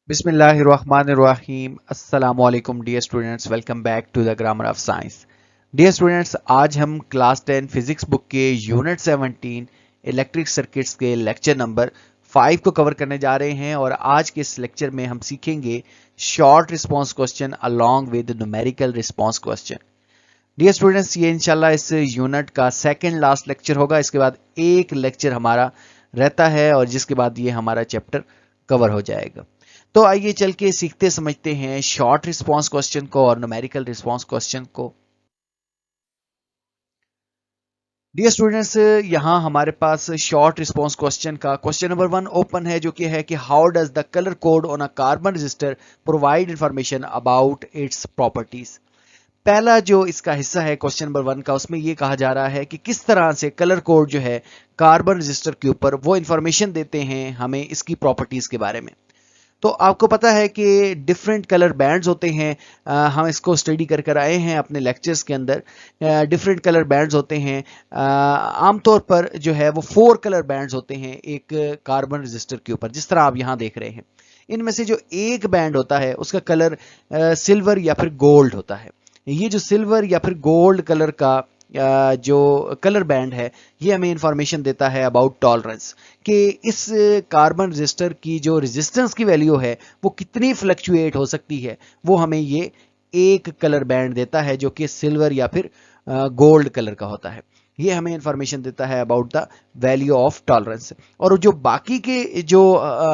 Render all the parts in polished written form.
बिस्मिल्लाहिर्रहमानिर्रहीम अस्सलाम वालेकुम dear students, welcome back to the grammar of science. Dear students, आज हम क्लास 10 फिजिक्स बुक के यूनिट 17 इलेक्ट्रिक सर्किट्स के लेक्चर नंबर 5 को कवर करने जा रहे हैं और आज के इस लेक्चर में हम सीखेंगे short response question along with numerical response question. Dear students, ये इंशाल्लाह इस यूनिट का सेकेंड लास्ट लेक्चर होगा। इसके बाद एक लेक्चर हमारा रहता है और जिसके बाद ये हमारा चैप्टर कवर हो जाएगा। तो आइए चल के सीखते समझते हैं शॉर्ट रिस्पॉन्स क्वेश्चन को और न्यूमेरिकल रिस्पॉन्स क्वेश्चन को। डियर स्टूडेंट्स, यहां हमारे पास शॉर्ट रिस्पॉन्स क्वेश्चन का क्वेश्चन नंबर 1 ओपन है, जो कि है कि how does the colour code on a carbon register provide information about its properties. पहला जो इसका हिस्सा है क्वेश्चन नंबर 1 का, उसमें यह कहा जा रहा है कि किस तरह से कलर कोड जो है कार्बन रजिस्टर के ऊपर वो इंफॉर्मेशन देते हैं हमें इसकी प्रॉपर्टीज के बारे में। तो आपको पता है कि डिफरेंट कलर बैंड्स होते हैं। हम इसको स्टडी कर कर आए हैं अपने लेक्चर्स के अंदर। डिफरेंट कलर बैंड्स होते हैं। आमतौर पर जो है वो 4 कलर बैंड्स होते हैं एक कार्बन रजिस्टर के ऊपर, जिस तरह आप यहाँ देख रहे हैं। इनमें से जो एक बैंड होता है उसका कलर सिल्वर या फिर गोल्ड होता है। ये जो सिल्वर या फिर गोल्ड कलर का जो कलर बैंड है, ये हमें इंफॉर्मेशन देता है अबाउट टॉलरेंस, कि इस कार्बन रजिस्टर की जो रेजिस्टेंस की वैल्यू है वो कितनी फ्लक्चुएट हो सकती है। वो हमें ये एक कलर बैंड देता है जो कि सिल्वर या फिर गोल्ड कलर का होता है। ये हमें इंफॉर्मेशन देता है about the value of tolerance. और जो बाकी के जो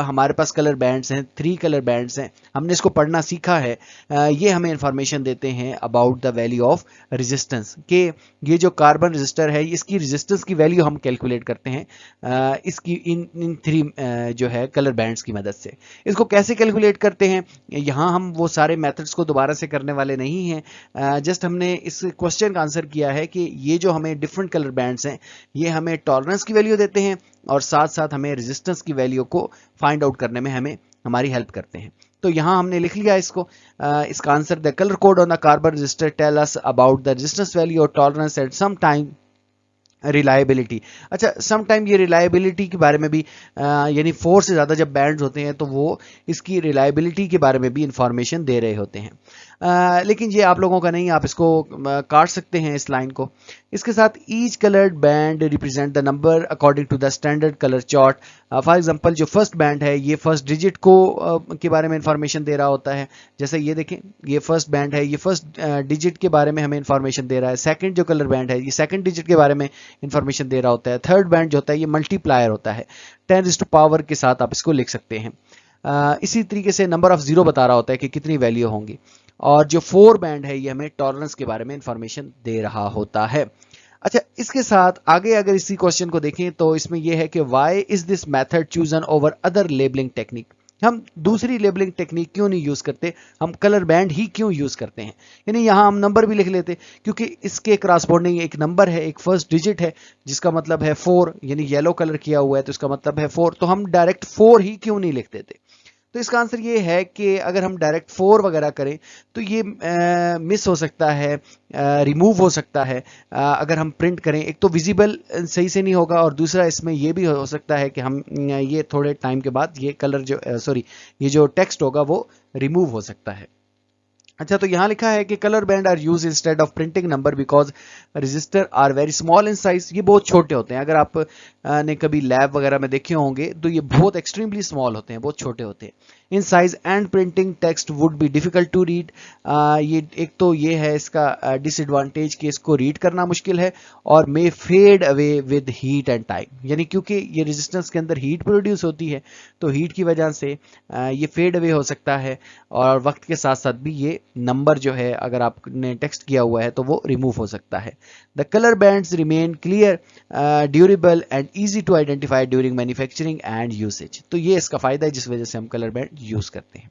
हमारे पास कलर बैंड्स हैं, 3 कलर बैंड्स हैं, हमने इसको पढ़ना सीखा है। ये हमें इंफॉर्मेशन देते हैं about the value of resistance, कि ये जो कार्बन रजिस्टर है इसकी रेजिस्टेंस की वैल्यू हम कैलकुलेट करते हैं इसकी इन 3 जो है कलर बैंड्स की मदद से। इसको कैसे कैलकुलेट करते हैं, यहाँ हम वो सारे मेथड्स को दोबारा से करने वाले नहीं हैं। जस्ट हमने इस क्वेश्चन का आंसर किया है कि ये जो हमें डिफरेंट कलर बैंड्स हैं ये हमें टॉलरेंस की वैल्यू देते हैं और साथ साथ हमें रेजिस्टेंस की वैल्यू को फाइंड आउट करने में हमें हमारी हेल्प करते हैं। तो यहां हमने लिख लिया इसको। इसका answer, the colour code on a carbon resistor tell us about the resistance value और tolerance at some time reliability. अच्छा, सम टाइम ये रिलायबिलिटी के बारे में भी यानी 4 से ज़्यादा जब बैंड्स होते हैं तो वो इसकी रिलायबिलिटी के बारे में भी इंफॉर्मेशन दे रहे होते हैं। लेकिन ये आप लोगों का नहीं, आप इसको काट सकते हैं इस लाइन को। इसके साथ each coloured band represent the number according to the standard colour chart. For example, जो फर्स्ट बैंड है ये फर्स्ट डिजिट को के बारे में इंफॉर्मेशन दे रहा होता है। जैसे ये देखें, ये फर्स्ट बैंड है, ये फर्स्ट डिजिट के बारे में हमें इंफॉर्मेशन दे रहा है। सेकंड जो कलर बैंड है ये सेकंड डिजिट के बारे में इंफॉर्मेशन दे रहा होता है। थर्ड बैंड जो होता है ये मल्टीप्लायर होता है, 10⁻⁴ के साथ आप इसको लिख सकते हैं। इसी तरीके से नंबर ऑफ जीरो बता रहा होता है कि कितनी वैल्यू होंगी। और जो 4 बैंड है ये हमें टॉलरेंस के बारे में इंफॉर्मेशन दे रहा होता है। अच्छा, इसके साथ आगे अगर इसी क्वेश्चन को देखें तो इसमें यह है कि why is this method chosen over other labelling technique. हम दूसरी लेबलिंग टेक्निक क्यों नहीं यूज करते, हम कलर बैंड ही क्यों यूज करते हैं। यानी यहां हम नंबर भी लिख लेते, क्योंकि इसके करस्पॉन्डिंग एक नंबर है, एक फर्स्ट डिजिट है जिसका मतलब है 4, यानी येलो कलर किया हुआ है तो इसका मतलब है 4। तो हम डायरेक्ट 4 ही क्यों नहीं लिख देते। तो इसका आंसर ये है कि अगर हम डायरेक्ट 4 वगैरह करें तो ये मिस हो सकता है, रिमूव हो सकता है। अगर हम प्रिंट करें, एक तो विजिबल सही से नहीं होगा और दूसरा इसमें ये भी हो सकता है कि हम ये थोड़े टाइम के बाद ये कलर जो ये जो टेक्स्ट होगा वो रिमूव हो सकता है। अच्छा, तो यहाँ लिखा है कि colour band are use instead of printing number because register are very small in size. ये बहुत छोटे होते हैं। अगर आप ने कभी लैब वगैरह में देखे होंगे तो ये बहुत एक्सट्रीमली स्मॉल होते हैं, बहुत छोटे होते हैं in size and printing text would be difficult to read. ये एक तो ये है इसका डिसएडवांटेज कि इसको रीड करना मुश्किल है और may fade away with heat and time. यानी क्योंकि ये रेजिस्टेंस के अंदर हीट प्रोड्यूस होती है तो हीट की वजह से ये फेड अवे हो सकता है और वक्त के साथ साथ भी ये नंबर जो है अगर आपने टेक्स्ट किया हुआ है तो वो रिमूव हो सकता है। The colour bands remain clear, durable and easy to identify during manufacturing and usage. तो ये इसका फायदा है जिस वजह से हम कलर बैंड यूज करते हैं।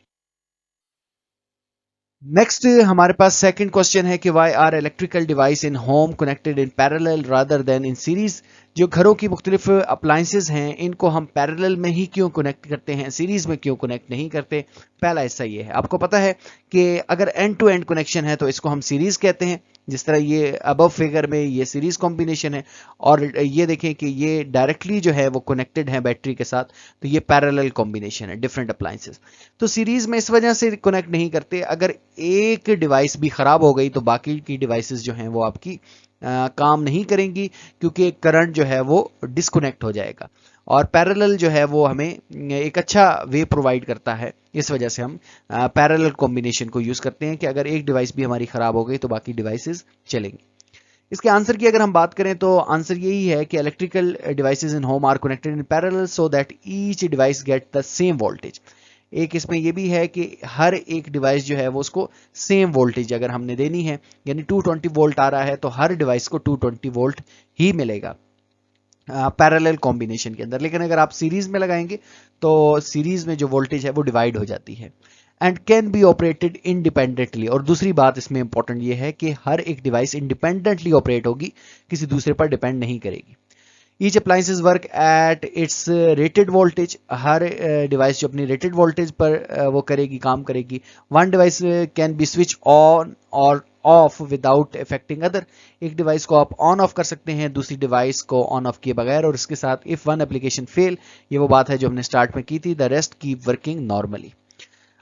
नेक्स्ट हमारे पास सेकंड क्वेश्चन है कि why are electrical device in home connected in parallel rather than in series. जो घरों की मुख्तलिफ अप्लाइंसेज हैं इनको हम पैरेलल में ही क्यों कनेक्ट करते हैं, सीरीज में क्यों कनेक्ट नहीं करते? पहला हिस्सा ये है, आपको पता है कि अगर एंड टू एंड कनेक्शन है तो इसको हम सीरीज कहते हैं, जिस तरह ये अबव फिगर में ये सीरीज कॉम्बिनेशन है, और ये देखें कि ये डायरेक्टली जो है वो कनेक्टेड है बैटरी के साथ, तो ये पैरेलल कॉम्बिनेशन है डिफरेंट अप्लाइंसेस। तो सीरीज में इस वजह से कनेक्ट नहीं करते, अगर एक डिवाइस भी खराब हो गई तो बाकी की डिवाइसेस जो हैं वो आपकी काम नहीं करेंगी, क्योंकि करंट जो है वो डिस्कनेक्ट हो जाएगा। और पैरेलल जो है वो हमें एक अच्छा वे प्रोवाइड करता है, इस वजह से हम पैरेलल कॉम्बिनेशन को यूज करते हैं कि अगर एक डिवाइस भी हमारी खराब हो गई तो बाकी डिवाइसेस चलेंगी। इसके आंसर की अगर हम बात करें तो आंसर यही है कि electrical devices in home are connected in parallel so that each device get the same voltage. एक इसमें यह भी है कि हर एक डिवाइस जो है वो उसको सेम वोल्टेज अगर हमने देनी है, यानी 220 वोल्ट आ रहा है तो हर डिवाइस को 220 वोल्ट ही मिलेगा पैरेलल कॉम्बिनेशन के अंदर। लेकिन अगर आप सीरीज में लगाएंगे तो सीरीज में जो वोल्टेज है वो डिवाइड हो जाती है and can be operated independently. और दूसरी बात इसमें इंपॉर्टेंट ये है कि हर एक डिवाइस इंडिपेंडेंटली ऑपरेट होगी, किसी दूसरे पर डिपेंड नहीं करेगी। Each appliances work at its rated voltage, her device जो अपनी रेटेड वोल्टेज पर वो करेगी, काम करेगी। One device can be switch on और ऑफ विदाउट इफेक्टिंग अदर, एक डिवाइस को आप ऑन ऑफ कर सकते हैं दूसरी डिवाइस को ऑन ऑफ किए बगैर। और इसके साथ इफ वन एप्लीकेशन फेल, ये वो बात है जो हमने स्टार्ट में की थी, the rest keep working normally.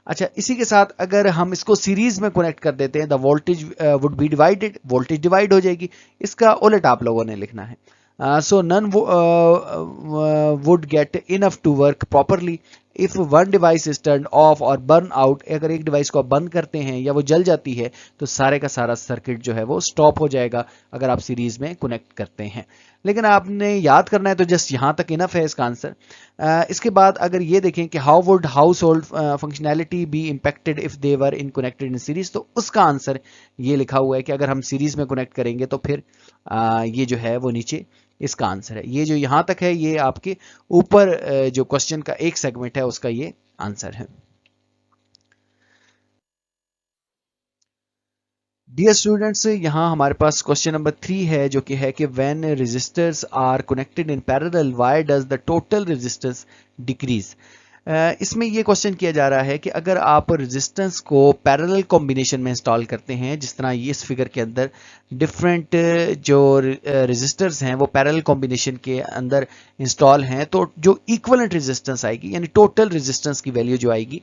अच्छा, इसी के साथ अगर हम इसको सीरीज में कनेक्ट कर देते हैं, the voltage would be divided, voltage divide हो जाएगी। इसका उलट आप लोगों ने लिखना है, so none would get enough to work properly if one device is turned off or burn out। अगर एक डिवाइस को आप बंद करते हैं या वो जल जाती है तो सारे का सारा सर्किट जो है वो स्टॉप हो जाएगा अगर आप सीरीज में कनेक्ट करते हैं। लेकिन आपने याद करना है तो जस्ट यहाँ तक इनफ है इसका आंसर। इसके बाद अगर ये देखें कि how would household functionality be impacted if they were in connected in series, तो उसका आंसर ये लिखा हुआ है कि अगर हम सीरीज में कनेक्ट करेंगे तो फिर ये जो है वो नीचे इसका आंसर है। ये जो यहां तक है ये आपके ऊपर जो क्वेश्चन का एक सेगमेंट है उसका ये आंसर है। डियर स्टूडेंट्स, यहाँ हमारे पास क्वेश्चन नंबर 3 है जो कि है कि when resistors are connected in parallel why does the total resistance decrease. इसमें ये क्वेश्चन किया जा रहा है कि अगर आप रेजिस्टेंस को पैरेलल कॉम्बिनेशन में इंस्टॉल करते हैं, जिस तरह ये इस फिगर के अंदर डिफरेंट जो रेजिस्टर्स हैं वो पैरेलल कॉम्बिनेशन के अंदर इंस्टॉल हैं, तो जो इक्विवेलेंट रेजिस्टेंस आएगी यानी टोटल रेजिस्टेंस की वैल्यू जो आएगी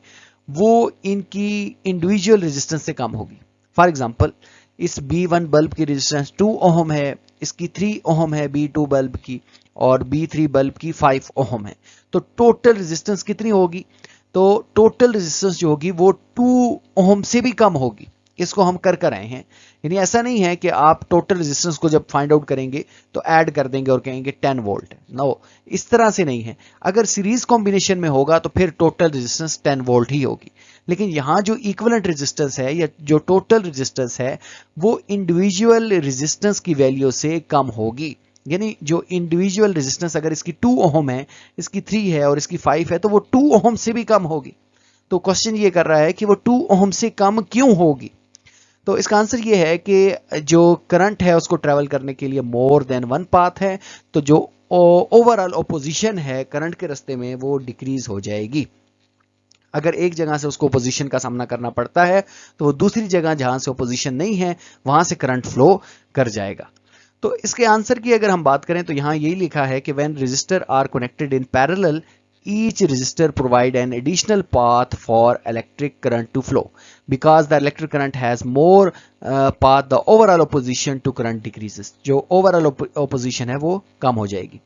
वो इनकी इंडिविजुअल रेजिस्टेंस से कम होगी। फॉर एग्जाम्पल, इस B1 बल्ब की रेजिस्टेंस 2 ओहम है, इसकी 3 ओहम है B2 बल्ब की, और B3 बल्ब की 5 ओहम है। तो टोटल रेजिस्टेंस कितनी होगी? तो टोटल रेजिस्टेंस जो होगी वो 2 ओहम से भी कम होगी। इसको हम कर आए हैं, यानी ऐसा नहीं है कि आप टोटल रेजिस्टेंस को जब फाइंड आउट करेंगे तो ऐड कर देंगे और कहेंगे 10 वोल्ट। नो, इस तरह से नहीं है। अगर सीरीज कॉम्बिनेशन में होगा तो फिर टोटल रेजिस्टेंस 10 वोल्ट ही होगी। लेकिन यहाँ जो इक्विवेलेंट रेजिस्टेंस है या जो टोटल रेजिस्टेंस है वो इंडिविजुअल रेजिस्टेंस की वैल्यू से कम होगी। यानी जो इंडिविजुअल रेजिस्टेंस अगर इसकी 2 ओहम है, इसकी 3 है और इसकी 5 है, तो वो 2 ओहम से भी कम होगी। तो क्वेश्चन ये कर रहा है कि वो 2 ओहम से कम क्यों होगी? तो इसका आंसर ये है कि जो करंट है उसको ट्रेवल करने के लिए मोर देन वन पाथ है, तो जो ओवरऑल ओपोजिशन है करंट के रास्ते में वो डिक्रीज हो जाएगी। अगर एक जगह से उसको ओपोजिशन का सामना करना पड़ता है तो वो दूसरी जगह जहां से ओपोजिशन नहीं है वहां से करंट फ्लो कर जाएगा। तो इसके आंसर की अगर हम बात करें तो यहां यही लिखा है कि when resistor are connected in parallel each resistor provide an additional path for electric current to flow because the electric current has more path, the overall opposition to current decreases। जो overall opposition है वो कम हो जाएगी।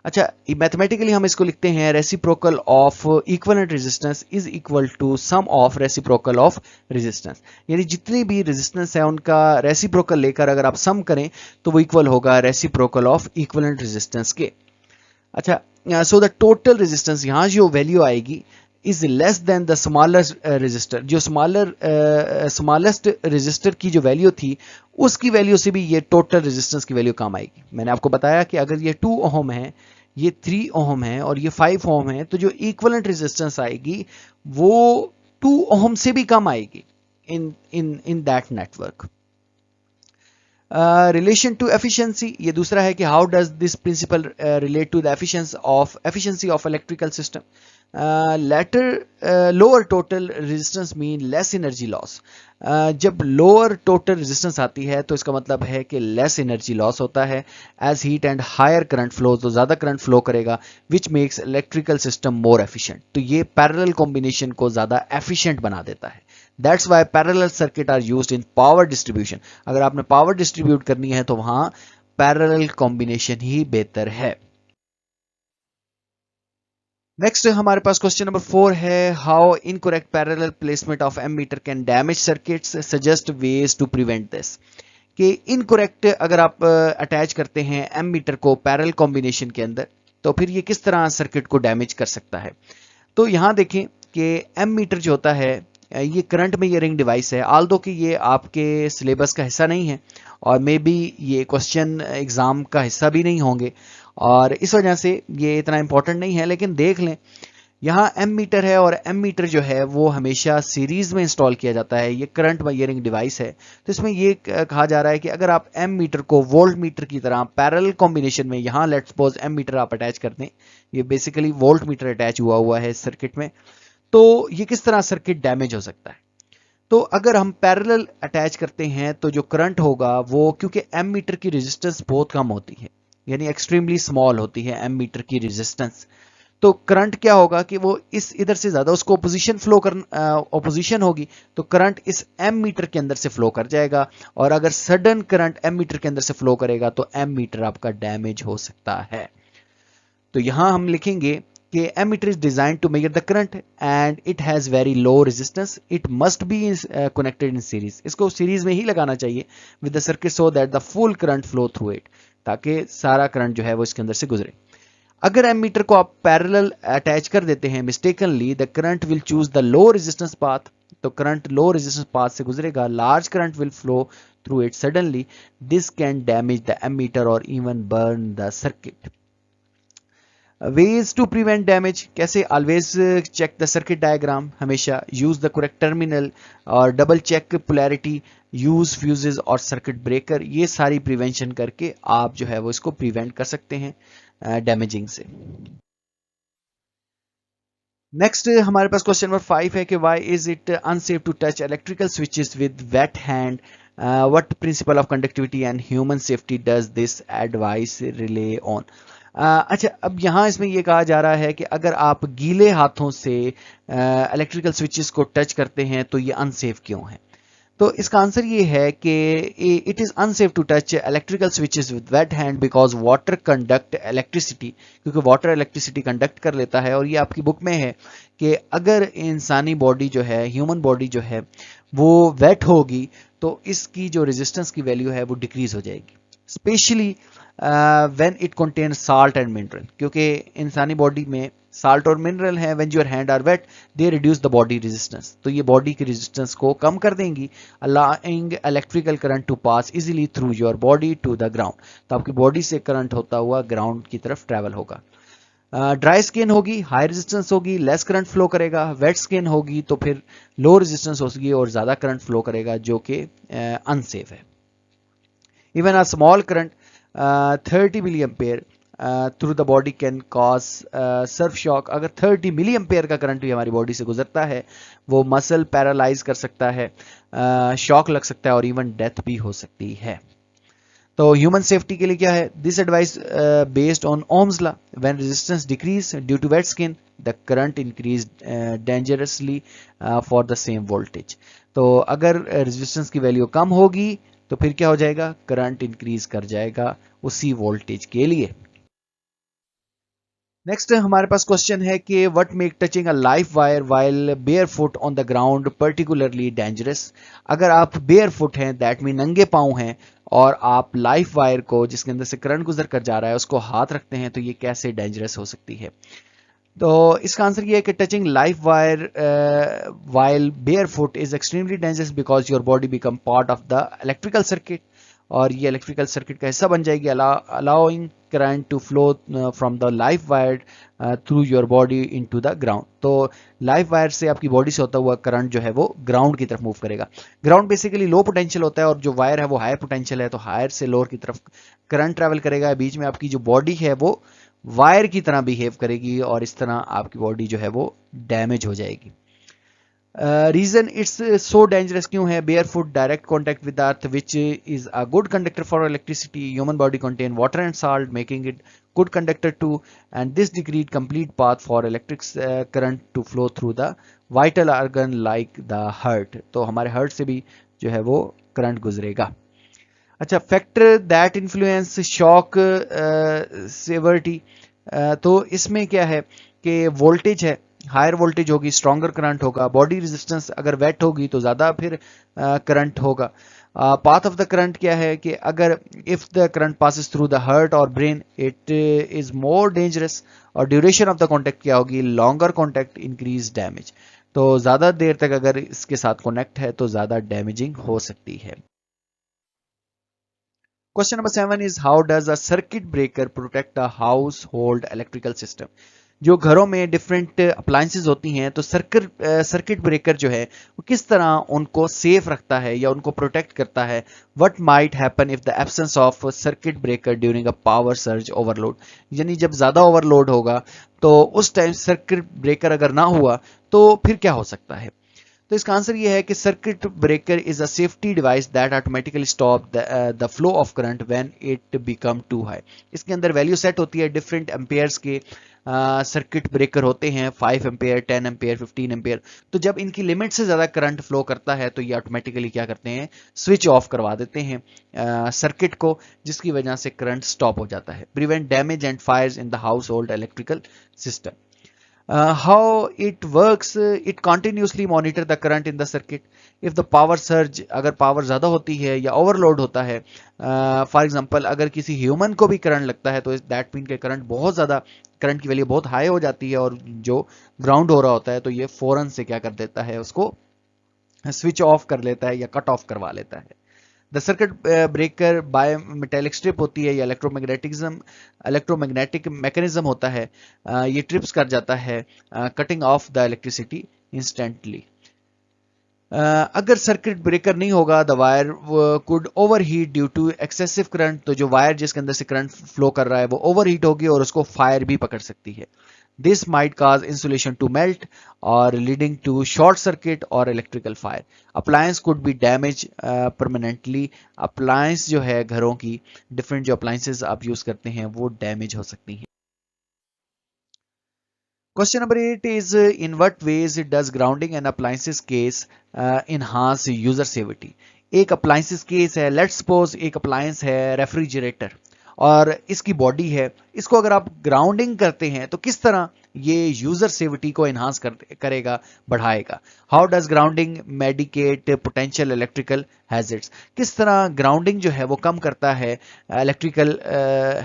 अच्छा, mathematically हम इसको लिखते हैं reciprocal of equivalent resistance is equal to sum of reciprocal of resistance, यानी जितनी भी रेजिस्टेंस है उनका रेसिप्रोकल लेकर अगर आप सम करें तो वो इक्वल होगा रेसिप्रोकल ऑफ इक्विवेलेंट रेजिस्टेंस के। अच्छा, सो द टोटल रेजिस्टेंस यहाँ जो वैल्यू आएगी is less than the smallest resistor, जो स्मॉलेस्ट रेजिस्टर की जो वैल्यू थी उसकी वैल्यू से भी ये टोटल रेजिस्टेंस की वैल्यू कम आएगी। मैंने आपको बताया कि अगर ये 2 ओहम है, ये 3 ओहम है और ये 5 ओहम है, तो जो इक्विवेलेंट रेजिस्टेंस आएगी वो 2 ओहम से भी कम आएगी in that network. Relation to efficiency, ये दूसरा है कि how does this principle relate to the efficiency of electrical system. Later lower total resistance mean less energy loss. जब लोअर टोटल रेजिस्टेंस आती है तो इसका मतलब है कि लेस एनर्जी लॉस होता है. As heat and higher current flow, तो ज़्यादा करंट फ्लो करेगा, which makes electrical system more efficient. तो ये पैरेलल कॉम्बिनेशन को ज़्यादा एफिशिएंट बना देता है. That's why parallel circuit are used in power distribution. अगर आपने पावर डिस्ट्रीब्यूट करनी है तो वहां पैरेलल कॉम्बिनेशन ही बेहतर है. नेक्स्ट हमारे पास क्वेश्चन नंबर 4 है, how incorrect parallel placement of ammeter can damage circuits, suggest ways to prevent this. कि इनकरेक्ट अगर आप अटैच करते हैं एमीटर को पैरेलल कॉम्बिनेशन के अंदर तो फिर ये किस तरह सर्किट को डैमेज कर सकता है. तो यहां देखें कि एमीटर जो होता है ये करंट मेजरिंग डिवाइस है. आल दो कि ये आपके सिलेबस का हिस्सा नहीं है और मे बी ये क्वेश्चन एग्जाम का हिस्सा भी नहीं होंगे और इस वजह से ये इतना इंपॉर्टेंट नहीं है, लेकिन देख लें यहाँ एम मीटर है और एम मीटर जो है वो हमेशा सीरीज में इंस्टॉल किया जाता है. ये करंट मेजरिंग डिवाइस है. तो इसमें ये कहा जा रहा है कि अगर आप एम मीटर को वोल्ट मीटर की तरह पैरेलल कॉम्बिनेशन में, यहाँ लेट्स सपोज एम मीटर आप अटैच कर दें, ये बेसिकली वोल्ट मीटर अटैच हुआ है इस सर्किट में, तो ये किस तरह सर्किट डैमेज हो सकता है. तो अगर हम पैरेलल अटैच करते हैं तो जो करंट होगा वो, क्योंकि एम मीटर की रेजिस्टेंस बहुत कम होती है, यानी एक्सट्रीमली स्मॉल होती है एम मीटर की रेजिस्टेंस, तो करंट क्या होगा कि वो इस इधर से ज्यादा उसको ऑपोजिशन फ्लो कर ऑपोजिशन होगी, तो करंट इस एम मीटर के अंदर से फ्लो कर जाएगा और अगर सडन करंट एम मीटर के अंदर से फ्लो करेगा तो एम मीटर आपका डैमेज हो सकता है. तो यहां हम लिखेंगे कि ammeter is designed to measure the current and it has very low resistance. It must be connected in series. इसको सीरीज में ही लगाना चाहिए with the circuit so that the full current flow through it, ताकि सारा current जो है वो इसके अंदर से गुजरे. अगर एमीटर को आप पैरेलल अटैच कर देते हैं mistakenly, the current will choose the low resistance path. तो करंट लो रेजिस्टेंस पाथ से गुजरेगा. Large current will flow through it suddenly. This can damage the ammeter और even burn the circuit. ways to prevent damage, कैसे, always check the circuit diagram, हमेशा use the correct terminal और double check polarity, use fuses और circuit breaker. ये सारी prevention करके आप जो है वो इसको प्रिवेंट कर सकते हैं डैमेजिंग से. नेक्स्ट हमारे पास क्वेश्चन नंबर 5 है कि why is it unsafe to touch electrical switches with wet hand. What principle of conductivity and human safety does this advice rely on. अच्छा, अब यहाँ इसमें ये कहा जा रहा है कि अगर आप गीले हाथों से इलेक्ट्रिकल स्विचेस को टच करते हैं तो ये अनसेफ क्यों है. तो इसका आंसर ये है कि it is unsafe to touch electrical switches with wet hand because water conduct electricity, क्योंकि वाटर इलेक्ट्रिसिटी कंडक्ट कर लेता है. और ये आपकी बुक में है कि अगर इंसानी बॉडी जो है, ह्यूमन बॉडी जो है वो वेट होगी तो इसकी जो रेजिस्टेंस की वैल्यू है वो डिक्रीज हो जाएगी, specially when it contain salt and mineral, क्योंकि इंसानी बॉडी में साल्ट और मिनरल है. When your hand are wet they reduce the body resistance, तो ये बॉडी की रेजिस्टेंस को कम कर देंगी, allowing electrical current to pass easily through your body to the ground. तो आपकी बॉडी से करंट होता हुआ ग्राउंड की तरफ ट्रैवल होगा. ड्राई स्किन होगी, हाई रेजिस्टेंस होगी, लेस करंट फ्लो करेगा. वेट स्किन होगी तो फिर लो रेजिस्टेंस होगी और ज्यादा करंट फ्लो करेगा, जो कि अनसेफ है. Even a small current 30 milliampere through the body can cause severe shock. अगर 30 मिली एम्पेयर का करंट भी हमारी बॉडी से गुजरता है वो मसल पैरालाइज कर सकता है, शॉक लग सकता है और इवन डेथ भी हो सकती है. तो ह्यूमन सेफ्टी के लिए क्या है, this advice based on Ohm's law, when resistance decrease due to wet skin the current increase dangerously for the same voltage. तो अगर रेजिस्टेंस की वैल्यू कम होगी तो फिर क्या हो जाएगा, करंट इंक्रीज कर जाएगा उसी वोल्टेज के लिए. नेक्स्ट हमारे पास क्वेश्चन है कि what make touching a live wire while bear foot on the ground particularly dangerous. अगर आप बेयर फुट हैं, दैट मीन नंगे पांव हैं, और आप लाइव वायर को जिसके अंदर से करंट गुजर कर जा रहा है उसको हाथ रखते हैं, तो ये कैसे डेंजरस हो सकती है. तो इसका आंसर ये है कि touching live wire while barefoot is extremely dangerous because your body become part of the electrical circuit. और ये इलेक्ट्रिकल सर्किट का हिस्सा बन जाएगी, allowing current to flow from the life wire through your body into the ground. तो life wire से आपकी body से होता हुआ करंट जो है वो ग्राउंड की तरफ मूव करेगा। ग्राउंड बेसिकली लो पोटेंशियल होता है और जो वायर है वो हायर पोटेंशियल है, तो हायर से लोअर की तरफ करंट ट्रैवल करेगा। बीच में आपकी जो बॉडी है वो वायर की तरह बिहेव करेगी और इस तरह आपकी बॉडी जो है वो डैमेज हो जाएगी। रीजन इट्स सो डेंजरस क्यों है? Bear foot, direct contact with earth which is a good conductor for electricity, human body contain water and salt making it good conductor too, and this decreed complete path for electric current to flow through the vital organ like the heart। तो हमारे heart से भी जो है वो current गुजरेगा। अच्छा, factor that influence shock severity, तो इसमें क्या है कि वोल्टेज है, हायर वोल्टेज होगी स्ट्रॉन्गर करंट होगा, बॉडी रेजिस्टेंस अगर वेट होगी तो ज़्यादा फिर करंट होगा। पाथ ऑफ द करंट क्या है कि अगर if the current passes through the heart और brain it is more dangerous, और ड्यूरेशन ऑफ द कॉन्टैक्ट क्या होगी? Longer contact increase damage. तो ज़्यादा देर तक अगर इसके साथ कनेक्ट है तो ज़्यादा डैमेजिंग हो सकती है। Question number 7 is how does a circuit breaker protect a house hold electrical system. जो घरों में डिफरेंट अप्लायंसेस होती हैं तो सर्किट ब्रेकर जो है वो किस तरह उनको सेफ रखता है या उनको प्रोटेक्ट करता है। What might happen if the absence of circuit breaker during a power surge overload, यानी जब ज़्यादा ओवरलोड होगा तो उस टाइम सर्किट ब्रेकर अगर ना हुआ तो फिर क्या हो सकता है? तो इसका आंसर ये है कि circuit breaker is a safety device that automatically stop the flow of current when it become too high. इसके अंदर वैल्यू सेट होती है डिफरेंट एम्पेयर्स के। सर्किट ब्रेकर होते हैं 5 एम्पेयर, 10 एम्पेयर, 15 एम्पेयर। तो जब इनकी लिमिट से ज़्यादा करंट फ्लो करता है तो ये ऑटोमेटिकली क्या करते हैं? स्विच ऑफ करवा देते हैं सर्किट को, जिसकी वजह से करंट स्टॉप हो जाता है। Prevent damage and fires in the household electrical system. How it works, it continuously monitor the current in the circuit. If the power surge, अगर पावर ज़्यादा होती है या ओवरलोड होता है, फॉर एग्जांपल अगर किसी ह्यूमन को भी करंट लगता है तो दैट मीन के करंट बहुत ज़्यादा, करंट की वैल्यू बहुत हाई हो जाती है और जो ग्राउंड हो रहा होता है तो ये फौरन से क्या कर देता है? उसको स्विच ऑफ कर लेता है या कट ऑफ करवा लेता है। The circuit breaker bimetallic strip होती है या इलेक्ट्रोमैग्नेटिक मैकेनिज्म होता है, ये ट्रिप्स कर जाता है cutting off the electricity instantly. अगर सर्किट ब्रेकर नहीं होगा the wire could overheat due to excessive current, तो जो वायर जिसके अंदर से करंट फ्लो कर रहा है वो ओवरहीट होगी और उसको फायर भी पकड़ सकती है। This might cause insulation to melt or leading to short circuit or electrical fire. Appliance could be damaged permanently. Appliance जो है घरों की different जो appliances आप यूज करते हैं वो डैमेज हो सकती हैं। Question number 8 is in what ways does grounding and appliances case enhance user safety? एक appliances case है, let's suppose एक appliance है रेफ्रिजरेटर और इसकी बॉडी है, इसको अगर आप ग्राउंडिंग करते हैं तो किस तरह ये यूजर सेफ्टी को एनहांस करेगा, बढ़ाएगा। How does grounding mitigate potential electrical hazards, किस तरह ग्राउंडिंग जो है वो कम करता है इलेक्ट्रिकल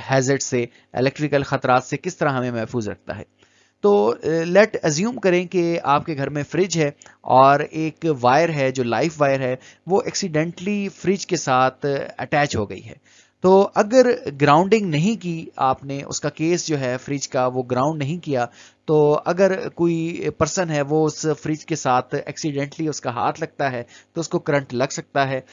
हैजर्ड से, इलेक्ट्रिकल खतरात से किस तरह हमें महफूज रखता है। तो लेट अज्यूम करें कि आपके घर में फ्रिज है और एक वायर है जो लाइफ वायर है वो एक्सीडेंटली फ्रिज के साथ अटैच हो गई है। तो अगर ग्राउंडिंग नहीं की आपने, उसका केस जो है फ्रिज का वो ग्राउंड नहीं किया, तो अगर कोई पर्सन है वो उस फ्रिज के साथ एक्सीडेंटली उसका हाथ लगता है तो उसको करंट लग सकता है।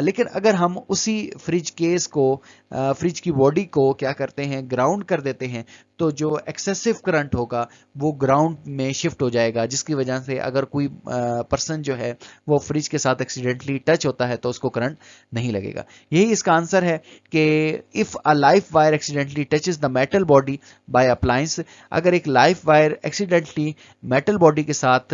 लेकिन अगर हम उसी फ्रिज केस को, फ्रिज की बॉडी को क्या करते हैं? ग्राउंड कर देते हैं, तो जो एक्सेसिव करंट होगा वो ग्राउंड में शिफ्ट हो जाएगा, जिसकी वजह से अगर कोई पर्सन जो है वो फ्रिज के साथ एक्सीडेंटली टच होता है तो उसको करंट नहीं लगेगा। यही इसका आंसर है कि if a life wire accidentally touches the metal body by appliance, अगर एक life wire accidentally metal body के साथ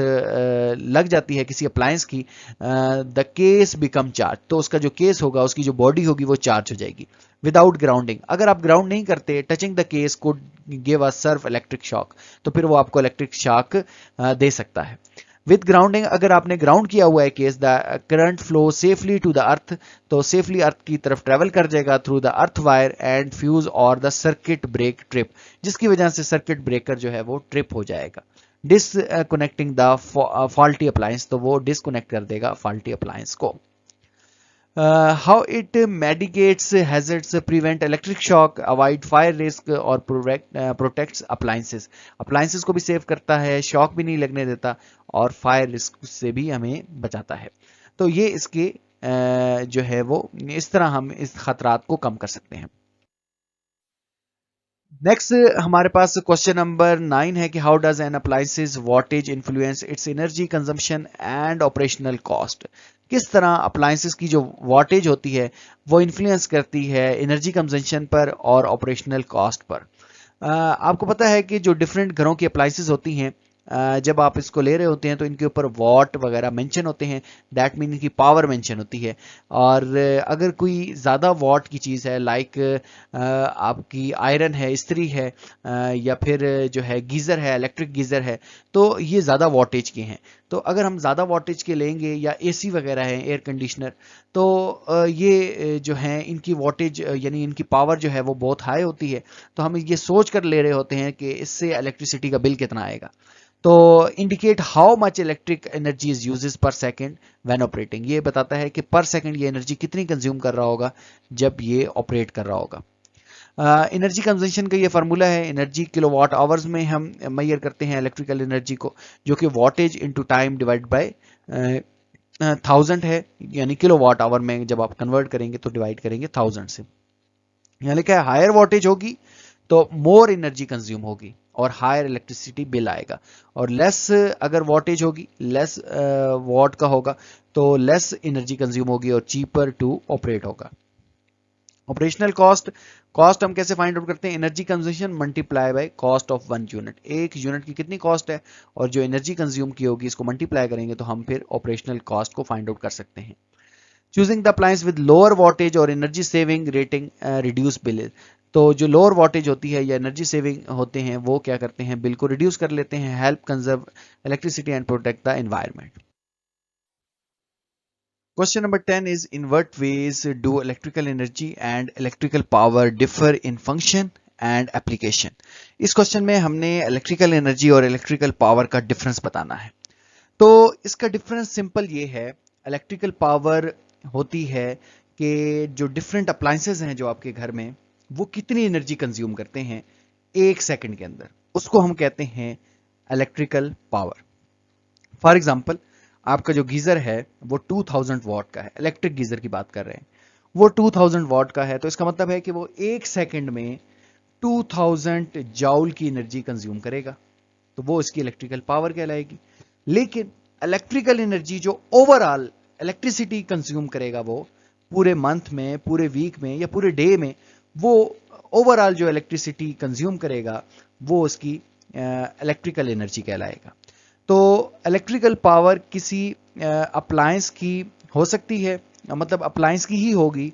लग जाती है किसी अप्लायंस की, द केस बिकम चार्ज, तो उसका जो केस होगा, उसकी जो बॉडी होगी वो चार्ज हो जाएगी। विदाउट ग्राउंडिंग, अगर आप ग्राउंड नहीं करते, touching the case could give a severe electric shock, तो फिर वो आपको इलेक्ट्रिक शॉक दे सकता है। विद ग्राउंडिंग, अगर आपने ग्राउंड किया हुआ है case, the current flow safely to the earth, तो सेफली अर्थ की तरफ ट्रेवल कर जाएगा through the earth wire and fuse और द सर्किट ब्रेक ट्रिप, जिसकी वजह से सर्किट ब्रेकर जो है वो ट्रिप हो जाएगा। डिसकनेक्टिंग द फॉल्टी अप्लायंस, तो वो डिसकनेक्ट कर देगा फॉल्टी अप्लायंस को। How it mitigates hazards, prevent electric shock, avoid fire risk और protects appliances. appliances को भी सेव करता है, शॉक भी नहीं लगने देता और फायर रिस्क से भी हमें बचाता है. तो ये इसके जो है वो इस तरह हम इस खतरात को कम कर सकते हैं. नेक्स्ट हमारे पास क्वेश्चन नंबर 9 है कि how does N appliances wattage influence it's energy consumption and operational cost. किस तरह अप्लायंसेस की जो वॉटेज होती है वो इन्फ्लुएंस करती है एनर्जी कंजम्पशन पर और ऑपरेशनल कॉस्ट पर. आपको पता है कि जो डिफरेंट घरों की अप्लायंसेस होती हैं, जब आप इसको ले रहे होते हैं तो इनके ऊपर वॉट वगैरह मेंशन होते हैं. दैट मीन इनकी पावर मेंशन होती है. और अगर कोई ज़्यादा वॉट की चीज़ है, लाइक आपकी आयरन है, इस्त्री है, या फिर जो है गीज़र है, इलेक्ट्रिक गीज़र है, तो ये ज़्यादा वॉटेज के हैं. तो अगर हम ज़्यादा वॉटेज के लेंगे या एसी वगैरह है, एयर कंडीशनर, तो ये जो है इनकी वॉटेज यानी इनकी पावर जो है वो बहुत हाई होती है. तो हम ये सोच कर ले रहे होते हैं कि इससे इलेक्ट्रिसिटी का बिल कितना आएगा. तो indicate how much electric energy is uses पर सेकेंड व्हेन ऑपरेटिंग. ये बताता है कि पर सेकेंड ये एनर्जी कितनी कंज्यूम कर रहा होगा जब ये ऑपरेट कर रहा होगा. एनर्जी कंजम्पशन का ये फार्मूला है. एनर्जी किलोवाट आवर्स में हम मेजर करते हैं इलेक्ट्रिकल एनर्जी को, जो कि wattage into time divide by 1000 है. यानी किलोवाट आवर में जब आप कन्वर्ट करेंगे तो डिवाइड करेंगे 1000 से. यानी क्या, हायर वॉटेज होगी तो मोर एनर्जी कंज्यूम होगी और हायर इलेक्ट्रिसिटी बिल आएगा. और लेस अगर वॉटेज होगी, लेस वॉट का होगा, तो लेस एनर्जी कंज्यूम होगी और चीपर टू ऑपरेट होगा. Operational cost. कॉस्ट हम कैसे फाइंड आउट करते हैं? Energy consumption multiply by cost of one unit. एक यूनिट की कितनी कॉस्ट है और जो एनर्जी कंज्यूम की होगी इसको मल्टीप्लाई करेंगे तो हम फिर ऑपरेशनल कॉस्ट को फाइंड आउट कर सकते हैं. Choosing the appliance with lower wattage और energy saving rating reduce bill. तो जो लोअर वॉटेज होती है या एनर्जी सेविंग होते हैं वो क्या करते हैं, बिल को रिड्यूस कर लेते हैं. Help conserve electricity and protect the environment. Question number 10 is, in what ways do electrical energy and electrical power differ in function and application? इस क्वेश्चन में हमने इलेक्ट्रिकल एनर्जी और इलेक्ट्रिकल पावर का difference बताना है. तो इसका डिफरेंस सिंपल ये है. इलेक्ट्रिकल पावर होती है कि जो डिफरेंट अप्लायंसेज हैं जो आपके घर में, वो कितनी एनर्जी कंज्यूम करते हैं एक सेकंड के अंदर, उसको हम कहते हैं इलेक्ट्रिकल पावर. फॉर एग्जाम्पल, आपका जो गीजर है वो 2000 वॉट का है. इलेक्ट्रिक गीजर की बात कर रहे हैं, वो 2000 वॉट का है. तो इसका मतलब है कि वो एक सेकंड में 2000 जाउल की एनर्जी कंज्यूम करेगा. तो वो इसकी इलेक्ट्रिकल पावर कहलाएगी. लेकिन इलेक्ट्रिकल एनर्जी जो ओवरऑल इलेक्ट्रिसिटी कंज्यूम करेगा, वो पूरे मंथ में, पूरे वीक में या पूरे डे में, वो ओवरऑल जो इलेक्ट्रिसिटी कंज्यूम करेगा वो उसकी इलेक्ट्रिकल एनर्जी कहलाएगा. तो इलेक्ट्रिकल पावर किसी अप्लायंस की हो सकती है, मतलब अप्लायंस की ही होगी,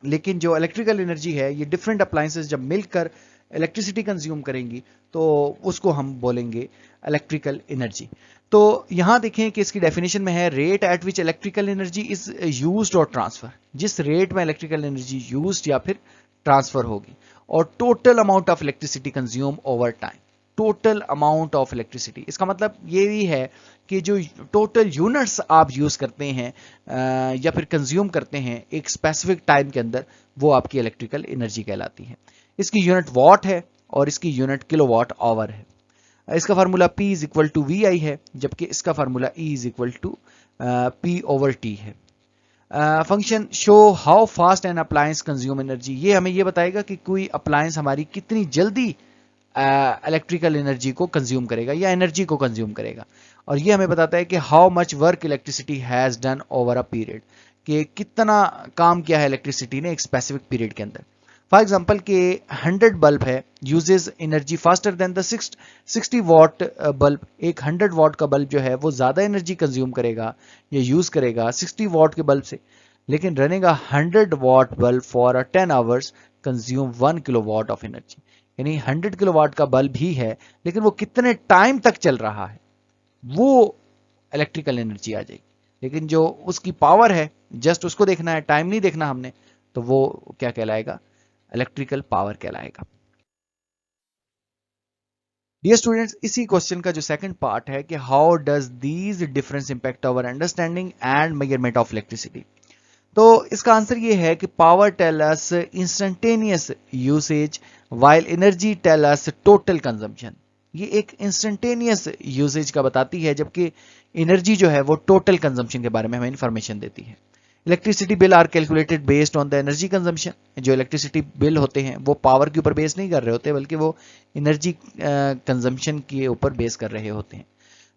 लेकिन जो इलेक्ट्रिकल एनर्जी है ये डिफरेंट अप्लायंसेस जब मिलकर इलेक्ट्रिसिटी कंज्यूम करेंगी तो उसको हम बोलेंगे इलेक्ट्रिकल एनर्जी. तो यहां देखें कि इसकी डेफिनेशन में है, rate at which electrical energy is used और ट्रांसफर. जिस रेट में इलेक्ट्रिकल एनर्जी यूज्ड या फिर ट्रांसफर होगी, और total amount of electricity consume over time. Total amount of electricity, इसका मतलब ये भी है कि जो टोटल यूनिट्स आप यूज करते हैं या फिर कंज्यूम करते हैं एक स्पेसिफिक टाइम के अंदर, वो आपकी इलेक्ट्रिकल एनर्जी कहलाती है. इसकी यूनिट वॉट है और इसकी यूनिट किलोवाट आवर है. इसका formula P is equal to VI है, जबकि इसका formula E is equal to P/T है. Function show how fast an appliance consume energy. ये हमें ये बताएगा कि कोई अप्लायंस हमारी कितनी जल्दी इलेक्ट्रिकल एनर्जी को कंज्यूम करेगा या एनर्जी को कंज्यूम करेगा. और ये हमें बताता है कि how much work electricity has done over a period, कि कितना काम किया है इलेक्ट्रिसिटी ने एक स्पेसिफिक पीरियड के अंदर. फॉर एग्जाम्पल के 100 बल्ब है, uses energy faster than the 60 watt bulb. एक 100 वॉट का बल्ब जो है वो ज्यादा एनर्जी कंज्यूम करेगा या यूज करेगा 60 वॉट के बल्ब से. लेकिन running a 100 what bulb for a 10 hours consume 1 kilo watt of energy. यानी 100 किलोवाट का बल्ब ही है, लेकिन वो कितने टाइम तक चल रहा है वो इलेक्ट्रिकल एनर्जी आ जाएगी. लेकिन जो उसकी पावर है, जस्ट उसको देखना है, टाइम नहीं देखना हमने, तो वो क्या कहलाएगा, इलेक्ट्रिकल पावर कहलाएगा. डियर स्टूडेंट्स, इसी क्वेश्चन का जो सेकंड पार्ट है कि how does these difference impact our understanding and measurement of electricity. तो इसका आंसर ये है कि power tell us instantaneous usage while energy tell us total consumption. ये एक इंस्टेंटेनियस यूसेज का बताती है, जबकि एनर्जी जो है वो टोटल कंजम्पशन के बारे में हमें इंफॉर्मेशन देती है। Electricity bill are calculated based on the energy consumption. जो इलेक्ट्रिसिटी बिल होते हैं वो पावर के ऊपर बेस नहीं कर रहे होते, बल्कि वो एनर्जी कंजम्पशन के ऊपर बेस कर रहे होते हैं।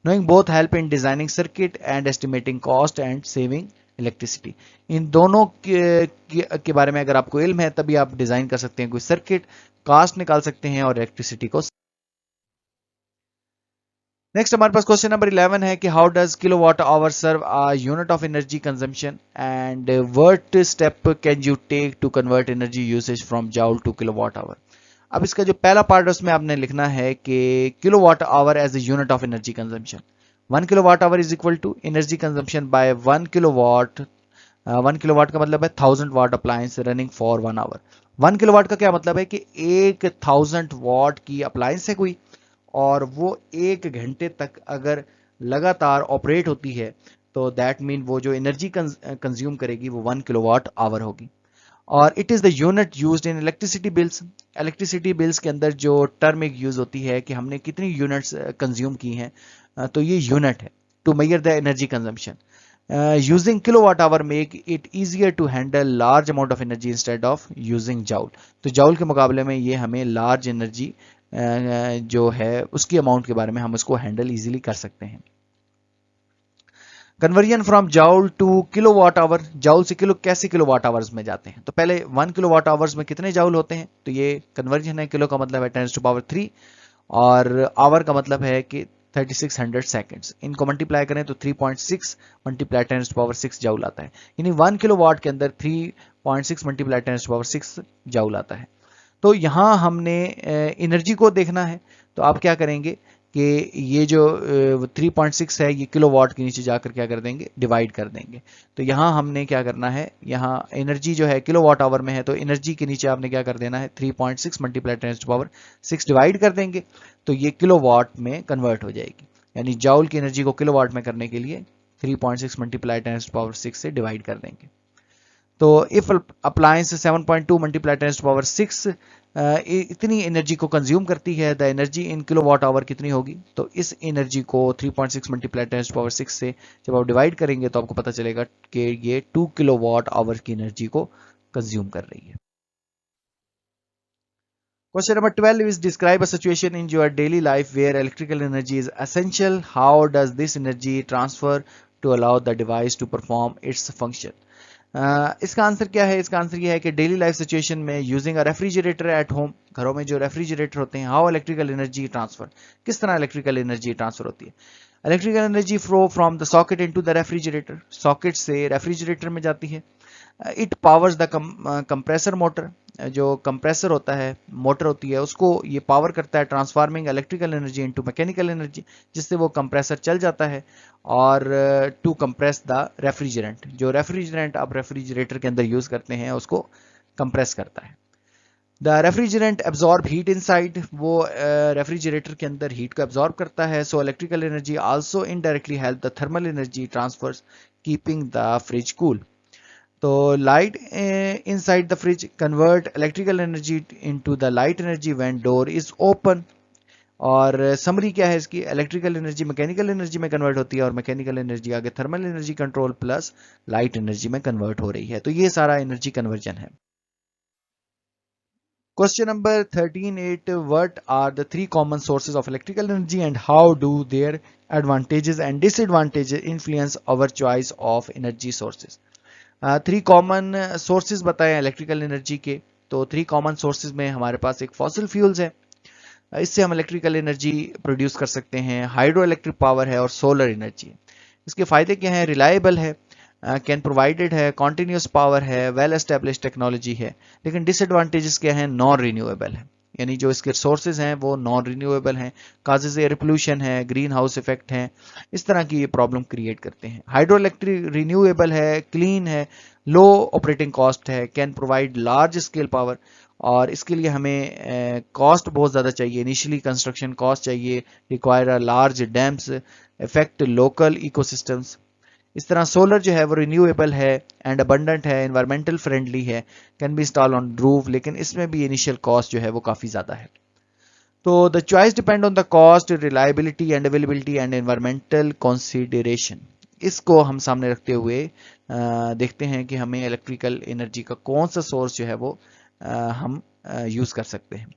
Knowing both help in designing circuit and estimating cost and saving electricity. इन दोनों के बारे में अगर आपको इल्म है तभी आप डिजाइन कर सकते हैं कोई सर्किट, कॉस्ट निकाल सकते हैं और इलेक्ट्रिसिटी को। नेक्स्ट हमारे पास क्वेश्चन नंबर 11 है कि how does kilowatt hour serve a unit of energy consumption and what step can you take to convert energy usage from joule to kilowatt hour. अब इसका जो पहला पार्ट है उसमें आपने लिखना है कि kilowatt hour as a unit of energy consumption. 1 kilowatt hour is equal to energy consumption by 1 kilowatt. 1 kilowatt का मतलब है 1000 watt appliance running for 1 hour. 1 kilowatt का क्या मतलब है कि 1000 वाट की अप्लायंस है कोई, और वो 1 घंटे तक अगर लगातार ऑपरेट होती है तो दैट मीन वो जो एनर्जी कंज्यूम करेगी वो 1 किलोवाट आवर होगी। और it is the unit used in electricity bills. Electricity bills के अंदर जो टर्म एक यूज होती है कि हमने कितनी यूनिट्स कंज्यूम की हैं, तो ये यूनिट है to measure the energy consumption. Using kilowatt hour make it easier to handle large amount of energy instead of using joule. तो जाउल के मुकाबले में ये हमें लार्ज एनर्जी जो है उसकी अमाउंट के बारे में हम उसको हैंडल इजीली कर सकते हैं। Conversion from joule to kilowatt our. Joule से कैसे किलोवाट आवर्स में जाते हैं, तो पहले 1 किलोवाट आवर्स में कितने जाउल होते हैं, तो ये कन्वर्जन है। किलो का मतलब है 10⁻³ और आवर का मतलब है कि 3600 सेकेंड्स। इनको मल्टीप्लाई करें तो 3.6 मल्टीप्लाई 10⁻6 जाउल आता है। यानी 1 किलोवाट के अंदर 3.6 मल्टीप्लाई 10⁻6 जाउल आता है। तो यहाँ हमने एनर्जी को देखना है, तो आप क्या करेंगे कि ये जो 3.6 है ये किलोवाट के नीचे जाकर क्या कर देंगे, डिवाइड कर देंगे। तो यहाँ हमने क्या करना है, यहाँ एनर्जी जो है किलोवाट आवर में है तो एनर्जी के नीचे आपने क्या कर देना है 3.6 मल्टीप्लाई 10⁻6 डिवाइड कर देंगे, तो ये किलोवाट में कन्वर्ट हो जाएगी। यानी जाउल की एनर्जी को किलोवाट में करने के लिए 3.6 मल्टीप्लाई 10⁻6 से डिवाइड कर देंगे। तो इफ अप्लायंस 7.2 मल्टीप्लाई 10⁻6 इतनी एनर्जी को कंज्यूम करती है, the energy in kilowatt hour कितनी होगी, तो इस एनर्जी को 3.6 मल्टीप्लाई 10⁻6 से जब आप डिवाइड करेंगे तो आपको पता चलेगा कि ये 2 किलोवाट आवर की एनर्जी को कंज्यूम कर रही है। Question number 12 is describe a situation in your daily life where electrical energy is essential. How does this energy transfer to allow the device to perform its function? इसका answer क्या है, इसका answer यह है कि डेली लाइफ सिचुएशन में using a refrigerator at home, घरों में जो रेफ्रिजरेटर होते हैं, हाउ इलेक्ट्रिकल एनर्जी ट्रांसफर, किस तरह इलेक्ट्रिकल एनर्जी ट्रांसफर होती है। Electrical energy flow from the socket into the refrigerator, socket से रेफ्रिजरेटर में जाती है। It powers the compressor motor, जो कंप्रेसर होता है, मोटर होती है, उसको ये पावर करता है, transforming electrical energy into mechanical energy, जिससे वो कंप्रेसर चल जाता है और टू कंप्रेस द रेफ्रिजरेंट, जो रेफ्रिजरेंट आप रेफ्रिजरेटर के अंदर यूज करते हैं उसको कंप्रेस करता है। The refrigerant absorb heat inside, वो रेफ्रिजरेटर के अंदर हीट को एब्जॉर्ब करता है। So electrical energy also indirectly help the thermal energy transfers keeping the fridge cool. तो light inside the fridge convert electrical energy into the light energy when door is open. और summary क्या है इसकी, electrical energy mechanical energy में convert होती है और mechanical energy आगे thermal energy control plus light energy में कन्वर्ट हो रही है। तो ये सारा एनर्जी कन्वर्जन है। Question number 13(8) what are the 3 common sources of electrical energy and how do their advantages and disadvantages influence our choice of energy sources? 3 common sources बताएं electrical energy के। तो 3 कॉमन सोर्सेज में हमारे पास एक fossil fuels है, इससे हम electrical energy produce कर सकते हैं। हाइड्रो इलेक्ट्रिक पावर है और सोलर एनर्जी है। इसके फायदे क्या हैं, रिलायबल है, कैन प्रोवाइडेड है, कॉन्टिन्यूस पावर है, वेल एस्टेब्लिश टेक्नोलॉजी है। लेकिन डिसएडवांटेजेस क्या हैं, नॉन रिन्यूएबल है, यानी जो इसके सोर्सेज हैं वो नॉन रिन्यूएबल हैं, काजेज एयर पोल्यूशन है, ग्रीन हाउस इफेक्ट है, इस तरह की ये प्रॉब्लम क्रिएट करते हैं। हाइड्रो इलेक्ट्रिक रिन्यूएबल है, क्लीन है, लो ऑपरेटिंग कॉस्ट है, can provide large scale power, और इसके लिए हमें कॉस्ट बहुत ज़्यादा चाहिए, इनिशियली कंस्ट्रक्शन कॉस्ट चाहिए, require large dams, effect local ecosystems. इस तरह सोलर जो है वो रिन्यूएबल है एंड अबंडेंट है, एनवायरमेंटल फ्रेंडली है, can be install on roof, लेकिन इसमें भी इनिशियल कॉस्ट जो है वो काफ़ी ज़्यादा है। तो the choice depend on the cost, reliability and availability and environmental consideration. इसको हम सामने रखते हुए देखते हैं कि हमें इलेक्ट्रिकल एनर्जी का कौन सा सोर्स जो है वो हम यूज़ कर सकते हैं।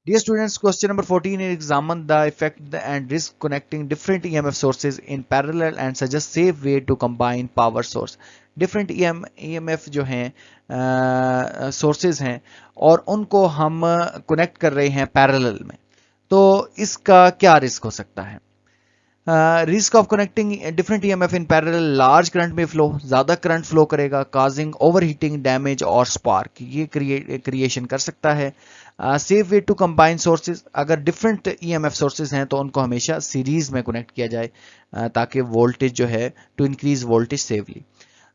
Dear students, question number 14 is examine the effect and risk connecting different EMF sources in parallel and suggest safe way to combine power source. Different EMF जो हैं sources हैं और उनको हम connect कर रहे हैं parallel में, तो इसका क्या risk हो सकता है? Risk of connecting different EMF in parallel, large current में फ्लो, ज़्यादा करंट फ्लो करेगा, काजिंग ओवर हीटिंग, डैमेज और स्पार्क, ये क्रिएशन कर सकता है। Safe way to combine sources, अगर डिफरेंट ईएमएफ सोर्सेज हैं तो उनको हमेशा सीरीज में कनेक्ट किया जाए ताकि वोल्टेज जो है to increase voltage safely.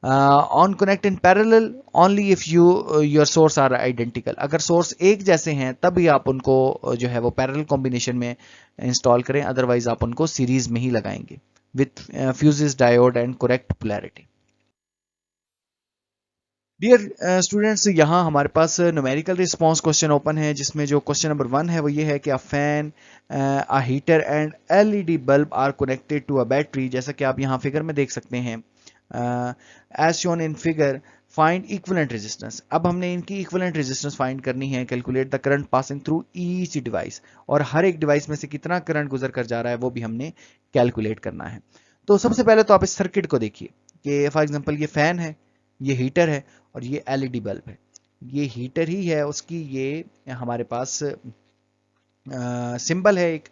On connect in parallel only if your source are identical, अगर सोर्स एक जैसे हैं तभी आप उनको जो है वो पैरेलल कॉम्बिनेशन में इंस्टॉल करें, अदरवाइज आप उनको सीरीज में ही लगाएंगे with fuses, diode and correct polarity. Dear students, यहाँ हमारे पास न्यूमेरिकल रिस्पॉन्स क्वेश्चन ओपन है, जिसमें जो क्वेश्चन नंबर 1 है वो ये है कि a fan, a heater and LED bulb are connected to a battery, जैसा कि आप यहाँ फिगर में देख सकते हैं, as shown in figure, find equivalent resistance. अब हमने इनकी इक्विवेलेंट रेजिस्टेंस फाइंड करनी है, calculate the current passing through each device, और हर एक डिवाइस में से कितना करंट गुजर कर जा रहा है वो भी हमने कैलकुलेट करना है। तो सबसे पहले तो आप इस सर्किट को देखिए कि फॉर एग्जांपल ये फैन है, ये हीटर है और ये एलईडी बल्ब है। ये हीटर ही है, उसकी ये हमारे पास सिंबल है एक,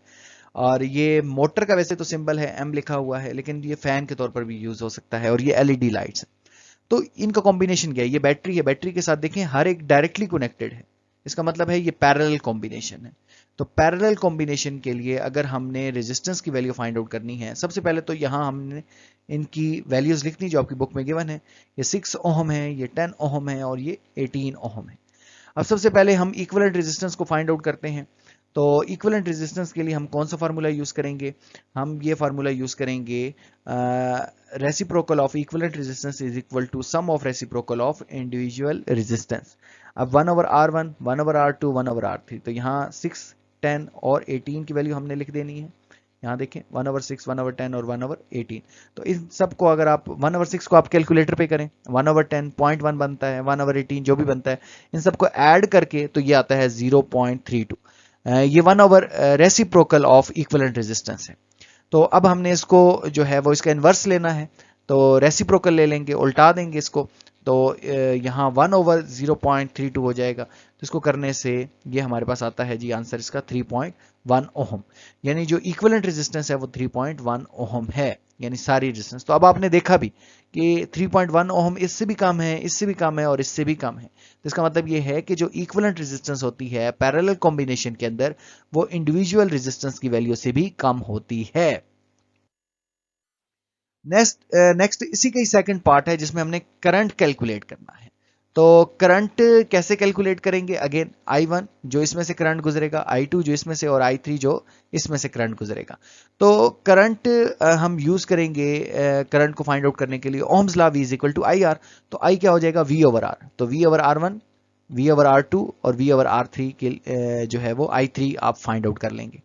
और ये मोटर का वैसे तो सिंबल है, एम लिखा हुआ है, लेकिन ये फैन के तौर पर भी यूज हो सकता है, और ये एलईडी लाइट्स है। तो इनका कॉम्बिनेशन क्या है? ये बैटरी है, बैटरी के साथ देखें हर एक डायरेक्टली कनेक्टेड है, इसका मतलब है ये पैरेलल कॉम्बिनेशन है। तो पैरेलल कॉम्बिनेशन के लिए अगर हमने रेजिस्टेंस की वैल्यू फाइंड आउट करनी है, सबसे पहले तो यहाँ हमने इनकी वैल्यूज लिखनी जो आपकी बुक में गिवन है। ये 6 ओहम है, ये 10 ओहम है और ये 18 ओहम है। अब सबसे पहले हम इक्विवेलेंट रेजिस्टेंस को फाइंड आउट करते हैं। तो इक्विवेलेंट रेजिस्टेंस के लिए हम कौन सा फार्मूला यूज करेंगे? हम ये फार्मूला यूज करेंगे, reciprocal of equivalent resistance is equal to sum of reciprocal of individual resistance. अब 1/R1, 1/R2, 1/R3, तो यहाँ 6, 10 और 18 की वैल्यू हमने लिख देनी है। यहाँ देखें 1/6, 1/10 और 1/18। तो इन सबको अगर आप 1/6 को आप कैलकुलेटर पे करें, 1/10 0.1 बनता है, 1/18 जो भी बनता है, इन सबको ऐड करके तो ये आता है 0.32। ये 1/, रेसिप्रोकल ऑफ इक्विवेलेंट रेजिस्टेंस है। तो अब हमने इसको जो है वो इसका इन्वर्स लेना है, तो रेसिप्रोकल ले लेंगे, उल्टा देंगे इसको, तो यहाँ 1/0.32 हो जाएगा। तो इसको करने से ये हमारे पास आता है जी आंसर इसका 3.1 ओहम, यानी जो इक्विवेलेंट रेजिस्टेंस है वो 3.1 ओहम है, यानी सारी रेजिस्टेंस। तो अब आपने देखा भी कि 3.1 ओहम इससे भी कम है, इससे भी कम है और इससे भी कम है। तो इसका मतलब ये है कि जो इक्विवेलेंट रेजिस्टेंस होती है पैरेलल कॉम्बिनेशन के अंदर, वो इंडिविजुअल रेजिस्टेंस की वैल्यू से भी कम होती है। नेक्स्ट इसी का ही सेकंड पार्ट है जिसमें हमने करंट कैलकुलेट करना है। तो करंट कैसे कैलकुलेट करेंगे? अगेन I1 जो इसमें से करंट गुजरेगा, I2 जो इसमें से, और I3 जो इसमें से करंट गुजरेगा। तो करंट हम यूज करेंगे करंट को फाइंड आउट करने के लिए ohm's law V is equal to IR। तो I क्या हो जाएगा? V/R। तो V/R1, V/R2 और V/R3 के जो है वो I3 आप फाइंड आउट कर लेंगे।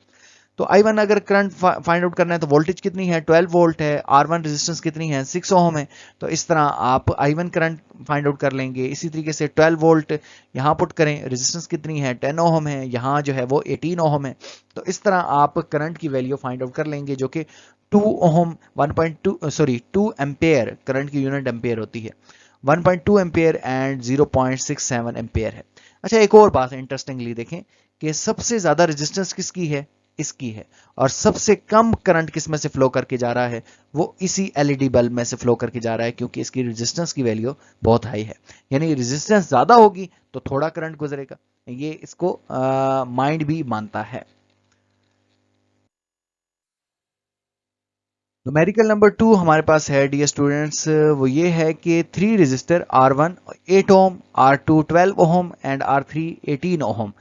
तो I1 अगर करंट फाइंड आउट करना है तो वोल्टेज कितनी है? 12 वोल्ट है। R1 रेजिस्टेंस कितनी है? 6 ओम है। तो इस तरह आप I1 करंट फाइंड आउट कर लेंगे। इसी तरीके से 12 वोल्ट यहाँ पुट करें, रेजिस्टेंस कितनी है? 10 ओम है, यहाँ जो है वो 18 ओम है। तो इस तरह आप करंट की वैल्यू फाइंड आउट कर लेंगे, जो कि 2 ओम 2 एम्पेयर, करंट की यूनिट एम्पेयर होती है, 1.2 एम्पेयर एंड 0.67 एम्पेयर है। अच्छा, एक और बात इंटरेस्टिंगली देखें कि सबसे ज्यादा रेजिस्टेंस किसकी है? इसकी है। और सबसे कम करंट किस में से फ्लो करके जा रहा है? वो इसी एलईडी बल्ब में से फ्लो करके जा रहा है, क्योंकि इसकी रेजिस्टेंस की वैल्यू बहुत हाई है। यानी रेजिस्टेंस ज्यादा होगी तो थोड़ा करंट गुजरेगा, ये इसको माइंड भी मानता है। न्यूमेरिकल नंबर 2 हमारे पास है डियर स्टूडेंट्स, वो ये है कि 3 resistor R1 8 ohm, R2 12 ohm and R3 18 ohm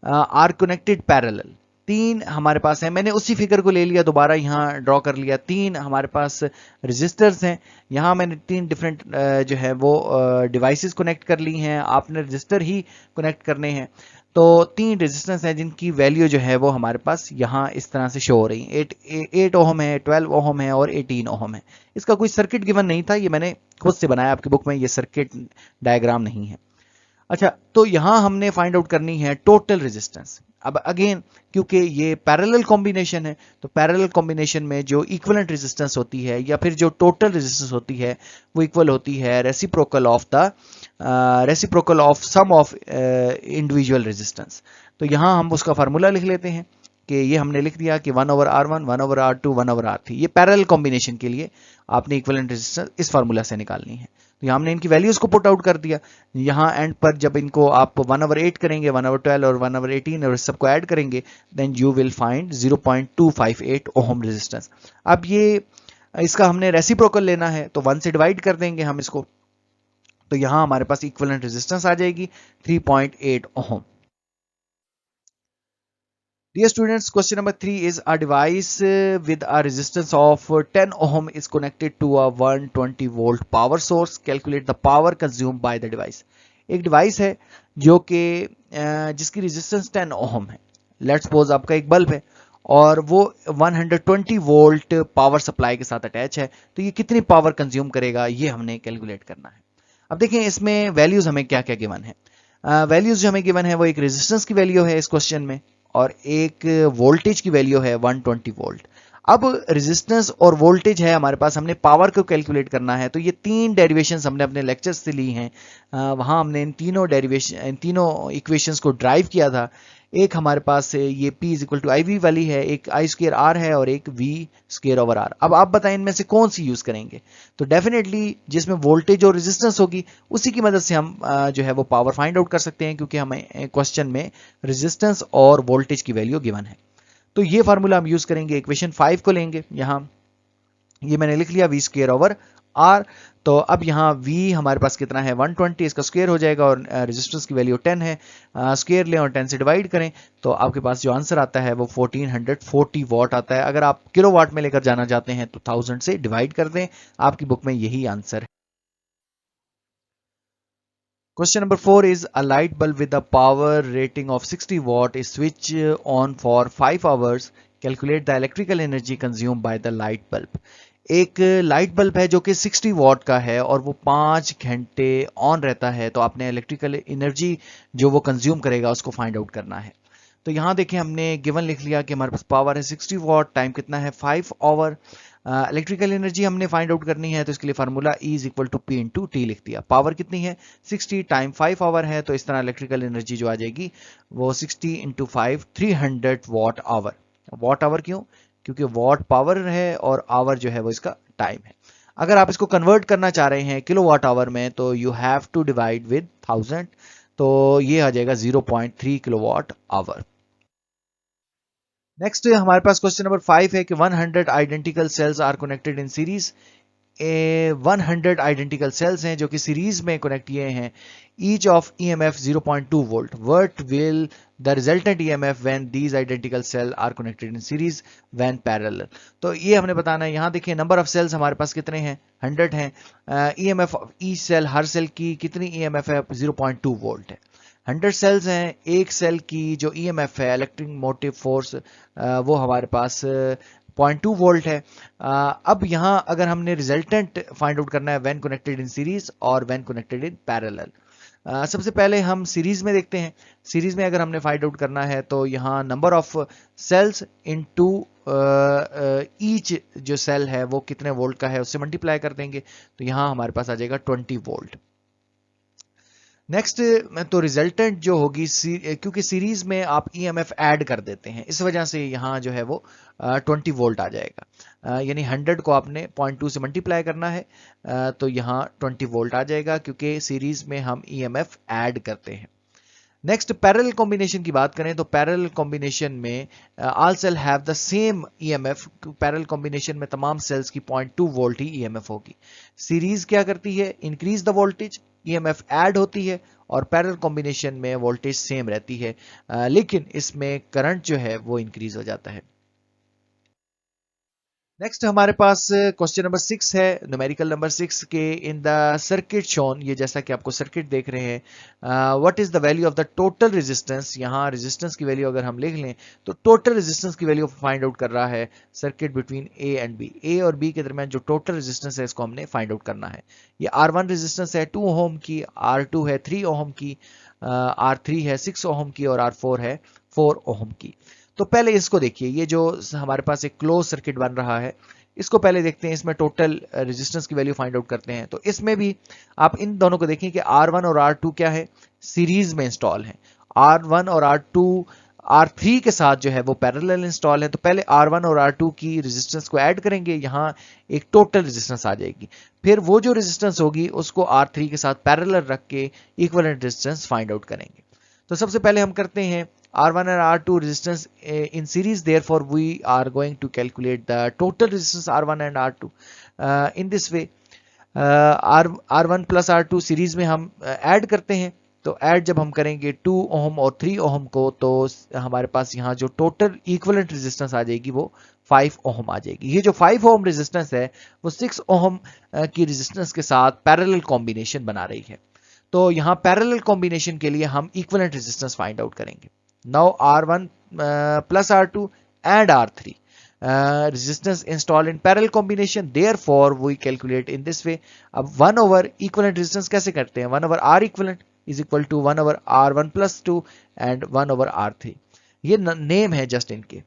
are connected parallel. तीन हमारे पास है, मैंने उसी फिगर को ले लिया, दोबारा यहाँ ड्रॉ कर लिया। तीन हमारे पास रजिस्टर्स हैं, यहाँ मैंने तीन डिफरेंट जो है वो डिवाइसेस कनेक्ट कर ली हैं, आपने रजिस्टर ही कनेक्ट करने हैं। तो तीन रेजिस्टेंस हैं जिनकी वैल्यू जो है वो हमारे पास यहाँ इस तरह से शो हो रही है। 8 ओहम है, 12 ओहम है और 18 ओहम है। इसका कोई सर्किट गिवन नहीं था, ये मैंने खुद से बनाया, आपकी बुक में ये सर्किट डायग्राम नहीं है। अच्छा, तो यहां हमने फाइंड आउट करनी है टोटल रेजिस्टेंस। अब अगेन क्योंकि ये पैरेलल कॉम्बिनेशन है, तो पैरेलल कॉम्बिनेशन में जो इक्विवेलेंट रेजिस्टेंस होती है या फिर जो टोटल रेजिस्टेंस होती है वो इक्वल होती है reciprocal of sum of individual resistance. तो यहां हम उसका फार्मूला लिख लेते हैं कि ये हमने लिख दिया कि 1/R1, 1/R2, 1/R3। ये पैरेलल कॉम्बिनेशन के लिए आपने इक्विवेलेंट रेजिस्टेंस इस फार्मूला से निकालनी है। तो यहाँ हमने इनकी वैल्यूज को पुट आउट कर दिया। यहाँ एंड पर जब इनको आप 1/8 करेंगे, 1/12 और 1/18 और इस सबको ऐड करेंगे, then you will find 0.258 ohm resistance. अब ये इसका हमने रेसिप्रोकल लेना है, तो 1 से डिवाइड कर देंगे हम इसको, तो यहाँ हमारे पास इक्विवेलेंट रेजिस्टेंस आ जाएगी 3.8 ohm. Dear students, question number 3 is a device with a resistance of 10 ohm is connected to a 120 volt power source. Calculate the power consumed by the device. एक डिवाइस है जो कि जिसकी रेजिस्टेंस 10 ओहम है। Let's suppose आपका एक bulb है और वो 120 वोल्ट पावर सप्लाई के साथ अटैच है, तो ये कितनी पावर कंज्यूम करेगा ये हमने कैलकुलेट करना है। अब देखें इसमें वैल्यूज हमें क्या क्या गिवन है। वैल्यूज जो हमें गिवन है वो एक रेजिस्टेंस की वैल्यू है इस क्वेश्चन में और एक वोल्टेज की वैल्यू है 120 वोल्ट। अब रेजिस्टेंस और वोल्टेज है हमारे पास, हमने पावर को कैलकुलेट करना है। तो ये तीन डेरिवेशंस हमने अपने लेक्चर्स से ली हैं, वहां हमने इन तीनों इक्वेशंस को ड्राइव किया था। एक हमारे पास ये P is equal to I V वाली है, एक I स्क्वायर R है और एक V स्क्वायर ओवर R। अब आप बताएं इनमें से कौन सी यूज करेंगे। तो डेफिनेटली जिसमें वोल्टेज और रेजिस्टेंस होगी उसी की मदद से हम जो है वो पावर फाइंड आउट कर सकते हैं, क्योंकि हमें क्वेश्चन में रेजिस्टेंस और वोल्टेज की वैल्यू गिवन है। तो ये फार्मूला हम यूज करेंगे, इक्वेशन 5 को लेंगे। यहाँ ये मैंने लिख लिया V स्क्वायर ओवर R। तो अब यहाँ V हमारे पास कितना है 120, इसका स्क्वायर हो जाएगा और रेजिस्टेंस की वैल्यू 10 है, स्क्वायर लें और 10 से डिवाइड करें तो आपके पास जो आंसर आता है वो 1440 वॉट आता है। अगर आप किलोवाट में लेकर जाना चाहते हैं तो 1000 से डिवाइड कर दें, आपकी बुक में यही आंसर है। Question number 4 is a light bulb with a power rating of 60 watt is switched on for 5 hours. Calculate the electrical energy consumed by the light bulb. एक लाइट बल्ब है जो कि 60 वॉट का है और वो 5 घंटे ऑन रहता है, तो आपने इलेक्ट्रिकल एनर्जी जो वो कंज्यूम करेगा उसको फाइंड आउट करना है। तो यहाँ देखें हमने गिवन लिख लिया कि हमारे पास पावर है 60 वॉट, टाइम कितना है 5 आवर। इलेक्ट्रिकल एनर्जी हमने फाइंड आउट करनी है, तो इसके लिए formula E is equal to P into T लिख दिया। पावर कितनी है 60, टाइम 5 आवर है, तो इस तरह इलेक्ट्रिकल एनर्जी जो आ जाएगी वो 60 into 5 300 watt hour. Watt hour क्यों? क्योंकि वॉट पावर है और आवर जो है वो इसका टाइम है। अगर आप इसको कन्वर्ट करना चाह रहे हैं किलो वाट आवर में तो you have to divide with 1000, तो ये आ जाएगा 0.3 किलोवाट आवर। नेक्स्ट हमारे पास क्वेश्चन नंबर 5 है कि 100 identical cells are connected in series. 100 identical cells हैं जो कि सीरीज में कनेक्ट किए हैं, each of EMF 0.2 volt. What will the resultant EMF when these identical cell are connected in series when parallel. तो ये हमने बताना है। यहाँ देखिए नंबर ऑफ सेल्स हमारे पास कितने हैं 100 हैं। EMF ईच सेल, हर सेल की कितनी EMF है 0.2 वोल्ट है। 100 सेल्स हैं, एक सेल की जो EMF है इलेक्ट्रिक मोटिव फोर्स वो हमारे पास 0.2 वोल्ट है। अब यहाँ अगर हमने रिजल्टेंट फाइंड आउट करना है व्हेन कनेक्टेड इन सीरीज और व्हेन कनेक्टेड इन पैरेलल। सबसे पहले हम सीरीज में देखते हैं। सीरीज में अगर हमने फाइंड आउट करना है तो यहाँ number of cells into each जो सेल है वो कितने वोल्ट का है उससे मल्टीप्लाई कर देंगे, तो यहाँ हमारे पास आ जाएगा 20 वोल्ट। नेक्स्ट तो रिजल्टेंट जो होगी क्योंकि सीरीज में आप EMF ऐड कर देते हैं इस वजह से यहाँ जो है वो 20 वोल्ट आ जाएगा। यानी 100 को आपने 0.2 से मल्टीप्लाई करना है, तो यहाँ 20 वोल्ट आ जाएगा क्योंकि सीरीज में हम EMF ऐड करते हैं। नेक्स्ट पैरेलल कॉम्बिनेशन की बात करें तो पैरेलल कॉम्बिनेशन में all cell have the same EMF। Parallel combination में तमाम सेल्स की 0.2 वोल्ट ही EMF होगी। सीरीज क्या करती है increase the voltage, EMF add होती है और पैरेलल कॉम्बिनेशन में वोल्टेज सेम रहती है, लेकिन इसमें करंट जो है वो इंक्रीज हो जाता है। नेक्स्ट हमारे पास क्वेश्चन नंबर 6 है, न्यूमेरिकल नंबर 6 के इन द सर्किट शोन, ये जैसा कि आपको सर्किट देख रहे हैं, what is the value of the total resistance. यहाँ रेजिस्टेंस की वैल्यू अगर हम लिख लें तो टोटल रेजिस्टेंस की वैल्यू फाइंड आउट कर रहा है circuit between A and B. A और बी के दरमियान जो टोटल रेजिस्टेंस है इसको हमने फाइंड आउट करना है। ये R1 रेजिस्टेंस है 2 ओम की, R2 है 3 ओम की, R3 है 6 ओम की और R4 है 4 ओम की। तो पहले इसको देखिए, ये जो हमारे पास एक क्लोज सर्किट बन रहा है इसको पहले देखते हैं, इसमें टोटल रेजिस्टेंस की वैल्यू फाइंड आउट करते हैं। तो इसमें भी आप इन दोनों को देखें कि R1 और R2 क्या है, सीरीज में इंस्टॉल है। R1 और R2 R3 के साथ जो है वो पैरेलल इंस्टॉल है। तो पहले R1 और R2 की रेजिस्टेंस को ऐड करेंगे, यहाँ एक टोटल रेजिस्टेंस आ जाएगी। फिर वो जो रेजिस्टेंस होगी उसको R3 के साथ पैरेलल रख के इक्विवेलेंट रेजिस्टेंस फाइंड आउट करेंगे। तो सबसे पहले हम करते हैं R1 and R2 resistance in series, therefore we are going to calculate the total resistance R1 and R2 in this way. R1 plus R2 series में हम ऐड करते हैं, तो ऐड जब हम करेंगे 2 ओम और 3 ओम को, तो हमारे पास यहाँ जो टोटल इक्विवेलेंट रेजिस्टेंस आ जाएगी वो 5 ओम आ जाएगी। ये जो 5 ओम रेजिस्टेंस है वो 6 ओम की रेजिस्टेंस के साथ पैरेलल कॉम्बिनेशन बना रही है। तो यहाँ पैरेलल कॉम्बिनेशन के लिए हम इक्विवेलेंट रेजिस्टेंस फाइंड आउट करेंगे। Now R1 plus R2 and R3 resistance installed in parallel combination, therefore we calculate in this way. अब 1 over equivalent resistance कैसे करते हैं, 1 over R equivalent is equal to 1 over R1 plus 2 and 1 over R3। ये name है just इनके।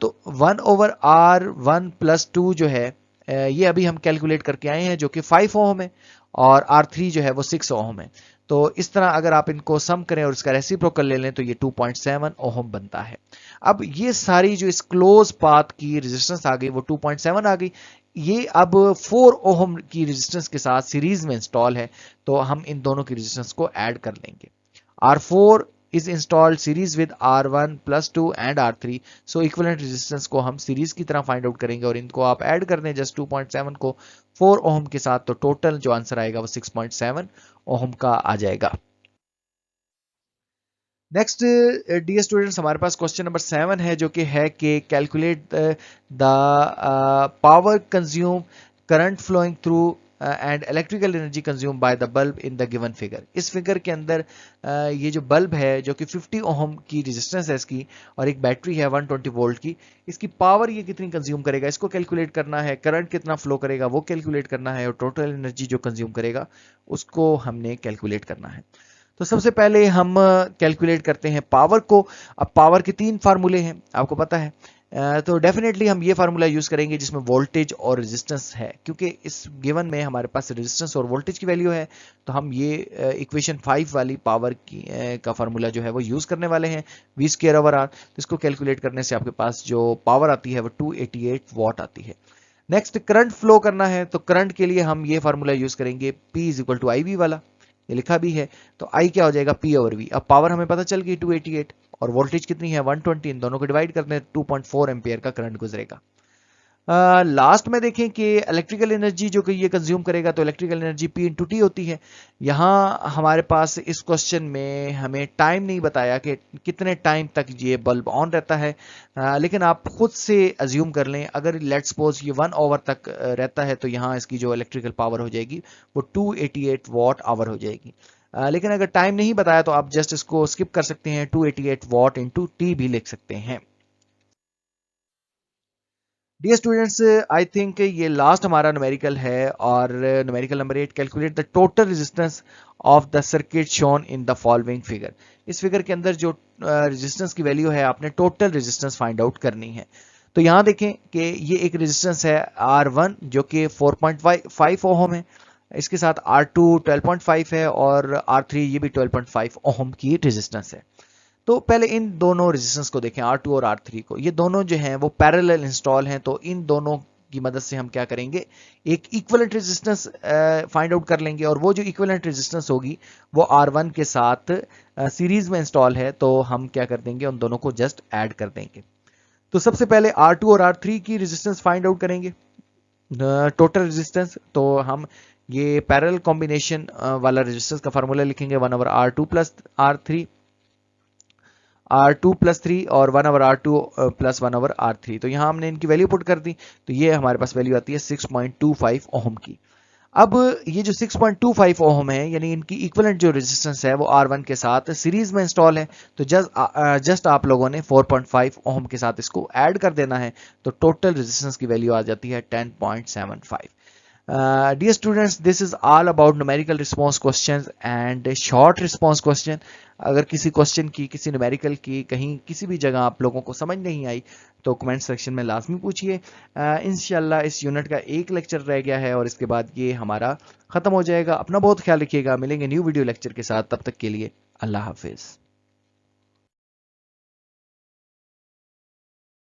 तो 1 over R1 plus 2 जो है ये अभी हम कैलकुलेट करके आए हैं, जो कि 5 ओम है, और R3 जो है वो 6 ओम है। तो इस तरह अगर आप इनको सम करें और इसका रेसिप्रोकल ले लें तो ये 2.7 ओम बनता है। अब ये सारी जो इस क्लोज पाथ की रेजिस्टेंस आ गई वो 2.7 आ गई, ये अब 4 ओम की रेजिस्टेंस के साथ सीरीज में इंस्टॉल है, तो हम इन दोनों की रेजिस्टेंस को ऐड कर लेंगे। R4 is installed series with R1 plus 2 and R3, so equivalent resistance को हम सीरीज की तरह फाइंड आउट करेंगे और इनको आप ऐड कर दें जस्ट 2.7 को 4 ओम के साथ, तो टोटल जो आंसर आएगा वो 6.7 ओम का आ जाएगा। नेक्स्ट डियर स्टूडेंट्स, हमारे पास क्वेश्चन नंबर 7 है, जो कि है कि calculate the power consume current flowing through and electrical energy consume by the bulb in the given figure. इस फिगर के अंदर ये जो बल्ब है जो कि 50 ओम की रेजिस्टेंस है इसकी, और एक बैटरी है 120 वोल्ट की, इसकी पावर ये कितनी कंज्यूम करेगा इसको कैलकुलेट करना है, करंट कितना फ्लो करेगा वो कैलकुलेट करना है, और टोटल एनर्जी जो कंज्यूम करेगा उसको हमने कैलकुलेट करना है। तो सबसे पहले हम कैलकुलेट करते हैं पावर को। अब पावर के 3 फार्मूले हैं आपको पता है, तो डेफिनेटली हम ये फार्मूला यूज करेंगे जिसमें वोल्टेज और रेजिस्टेंस है, क्योंकि इस गिवन में हमारे पास रेजिस्टेंस और वोल्टेज की वैल्यू है, तो हम ये इक्वेशन 5 वाली पावर की का फार्मूला जो है वो यूज करने वाले हैं, V स्क्वायर ओवर R। तो इसको कैलकुलेट करने से आपके पास जो पावर आती है वो 288 वॉट आती है। नेक्स्ट करंट फ्लो करना है, तो करंट के लिए हम ये फार्मूला यूज करेंगे P is equal to IB वाला, ये लिखा भी है, तो I क्या हो जाएगा P ओवर V। अब पावर हमें पता चल गई 288 और वोल्टेज कितनी है 120, इन दोनों को डिवाइड करते हैं 2.4 एम्पियर का करंट गुजरेगा। लास्ट में देखें कि इलेक्ट्रिकल एनर्जी जो कि ये कंज्यूम करेगा, तो electrical energy P into T होती है। यहाँ हमारे पास इस क्वेश्चन में हमें टाइम नहीं बताया कि कितने टाइम तक ये बल्ब ऑन रहता है, लेकिन आप खुद से अज्यूम कर लें, अगर लेट्स सपोज ये 1 आवर तक रहता है तो यहाँ इसकी जो इलेक्ट्रिकल पावर हो जाएगी वो 288 वॉट आवर हो जाएगी। लेकिन अगर टाइम नहीं बताया तो आप जस्ट इसको स्किप कर सकते हैं, 288 वॉट इंटू टी भी लिख सकते हैं। डियर स्टूडेंट्स, आई थिंक ये लास्ट हमारा न्यूमेरिकल है, और numerical number 8, calculate the total resistance of the circuit shown in the following figure. इस फिगर के अंदर जो रेजिस्टेंस की वैल्यू है आपने टोटल रेजिस्टेंस फाइंड आउट करनी है। तो यहाँ देखें कि ये एक रेजिस्टेंस है R1 जो कि 4.5 ओम है, इसके साथ R2 12.5 है और R3 ये भी 12.5 ओम की रेजिस्टेंस है। तो पहले इन दोनों रेजिस्टेंस को देखें, R2 और R3 को, ये दोनों जो हैं वो पैरेलल इंस्टॉल हैं, तो इन दोनों की मदद से हम क्या करेंगे, एक इक्विवेलेंट रेजिस्टेंस फाइंड आउट कर लेंगे, और वो जो इक्विवेलेंट रेजिस्टेंस होगी वो R1 के साथ सीरीज में इंस्टॉल है, तो हम क्या कर देंगे, उन दोनों को जस्ट ऐड कर देंगे। तो सबसे पहले R2 और R3 की रेजिस्टेंस फाइंड आउट करेंगे, टोटल रेजिस्टेंस। तो हम ये पैरेलल कॉम्बिनेशन वाला रेजिस्टेंस का फार्मूला लिखेंगे 1/R2 प्लस R3 R2+3 और 1/R2 प्लस 1/R3। तो यहाँ हमने इनकी वैल्यू पुट कर दी, तो ये हमारे पास वैल्यू आती है 6.25 ओम की। अब ये जो 6.25 ओम है, यानी इनकी इक्विवेलेंट जो रेजिस्टेंस है वो R1 के साथ सीरीज में इंस्टॉल है, तो जस्ट आप लोगों ने 4.5 ओम के साथ इसको ऐड कर देना है, तो टोटल रेजिस्टेंस की वैल्यू आ जाती है 10.75। Dear students, this is all about numerical response questions and short response question. अगर किसी क्वेश्चन की, किसी न्यूमेरिकल की कहीं किसी भी जगह आप लोगों को समझ नहीं आई तो कमेंट सेक्शन में लाजमी पूछिए। इंशाल्लाह इस यूनिट का एक लेक्चर रह गया है और इसके बाद ये हमारा ख़त्म हो जाएगा। अपना बहुत ख्याल रखिएगा, मिलेंगे न्यू वीडियो लेक्चर के साथ, तब तक के लिए अल्लाह हाफिज़।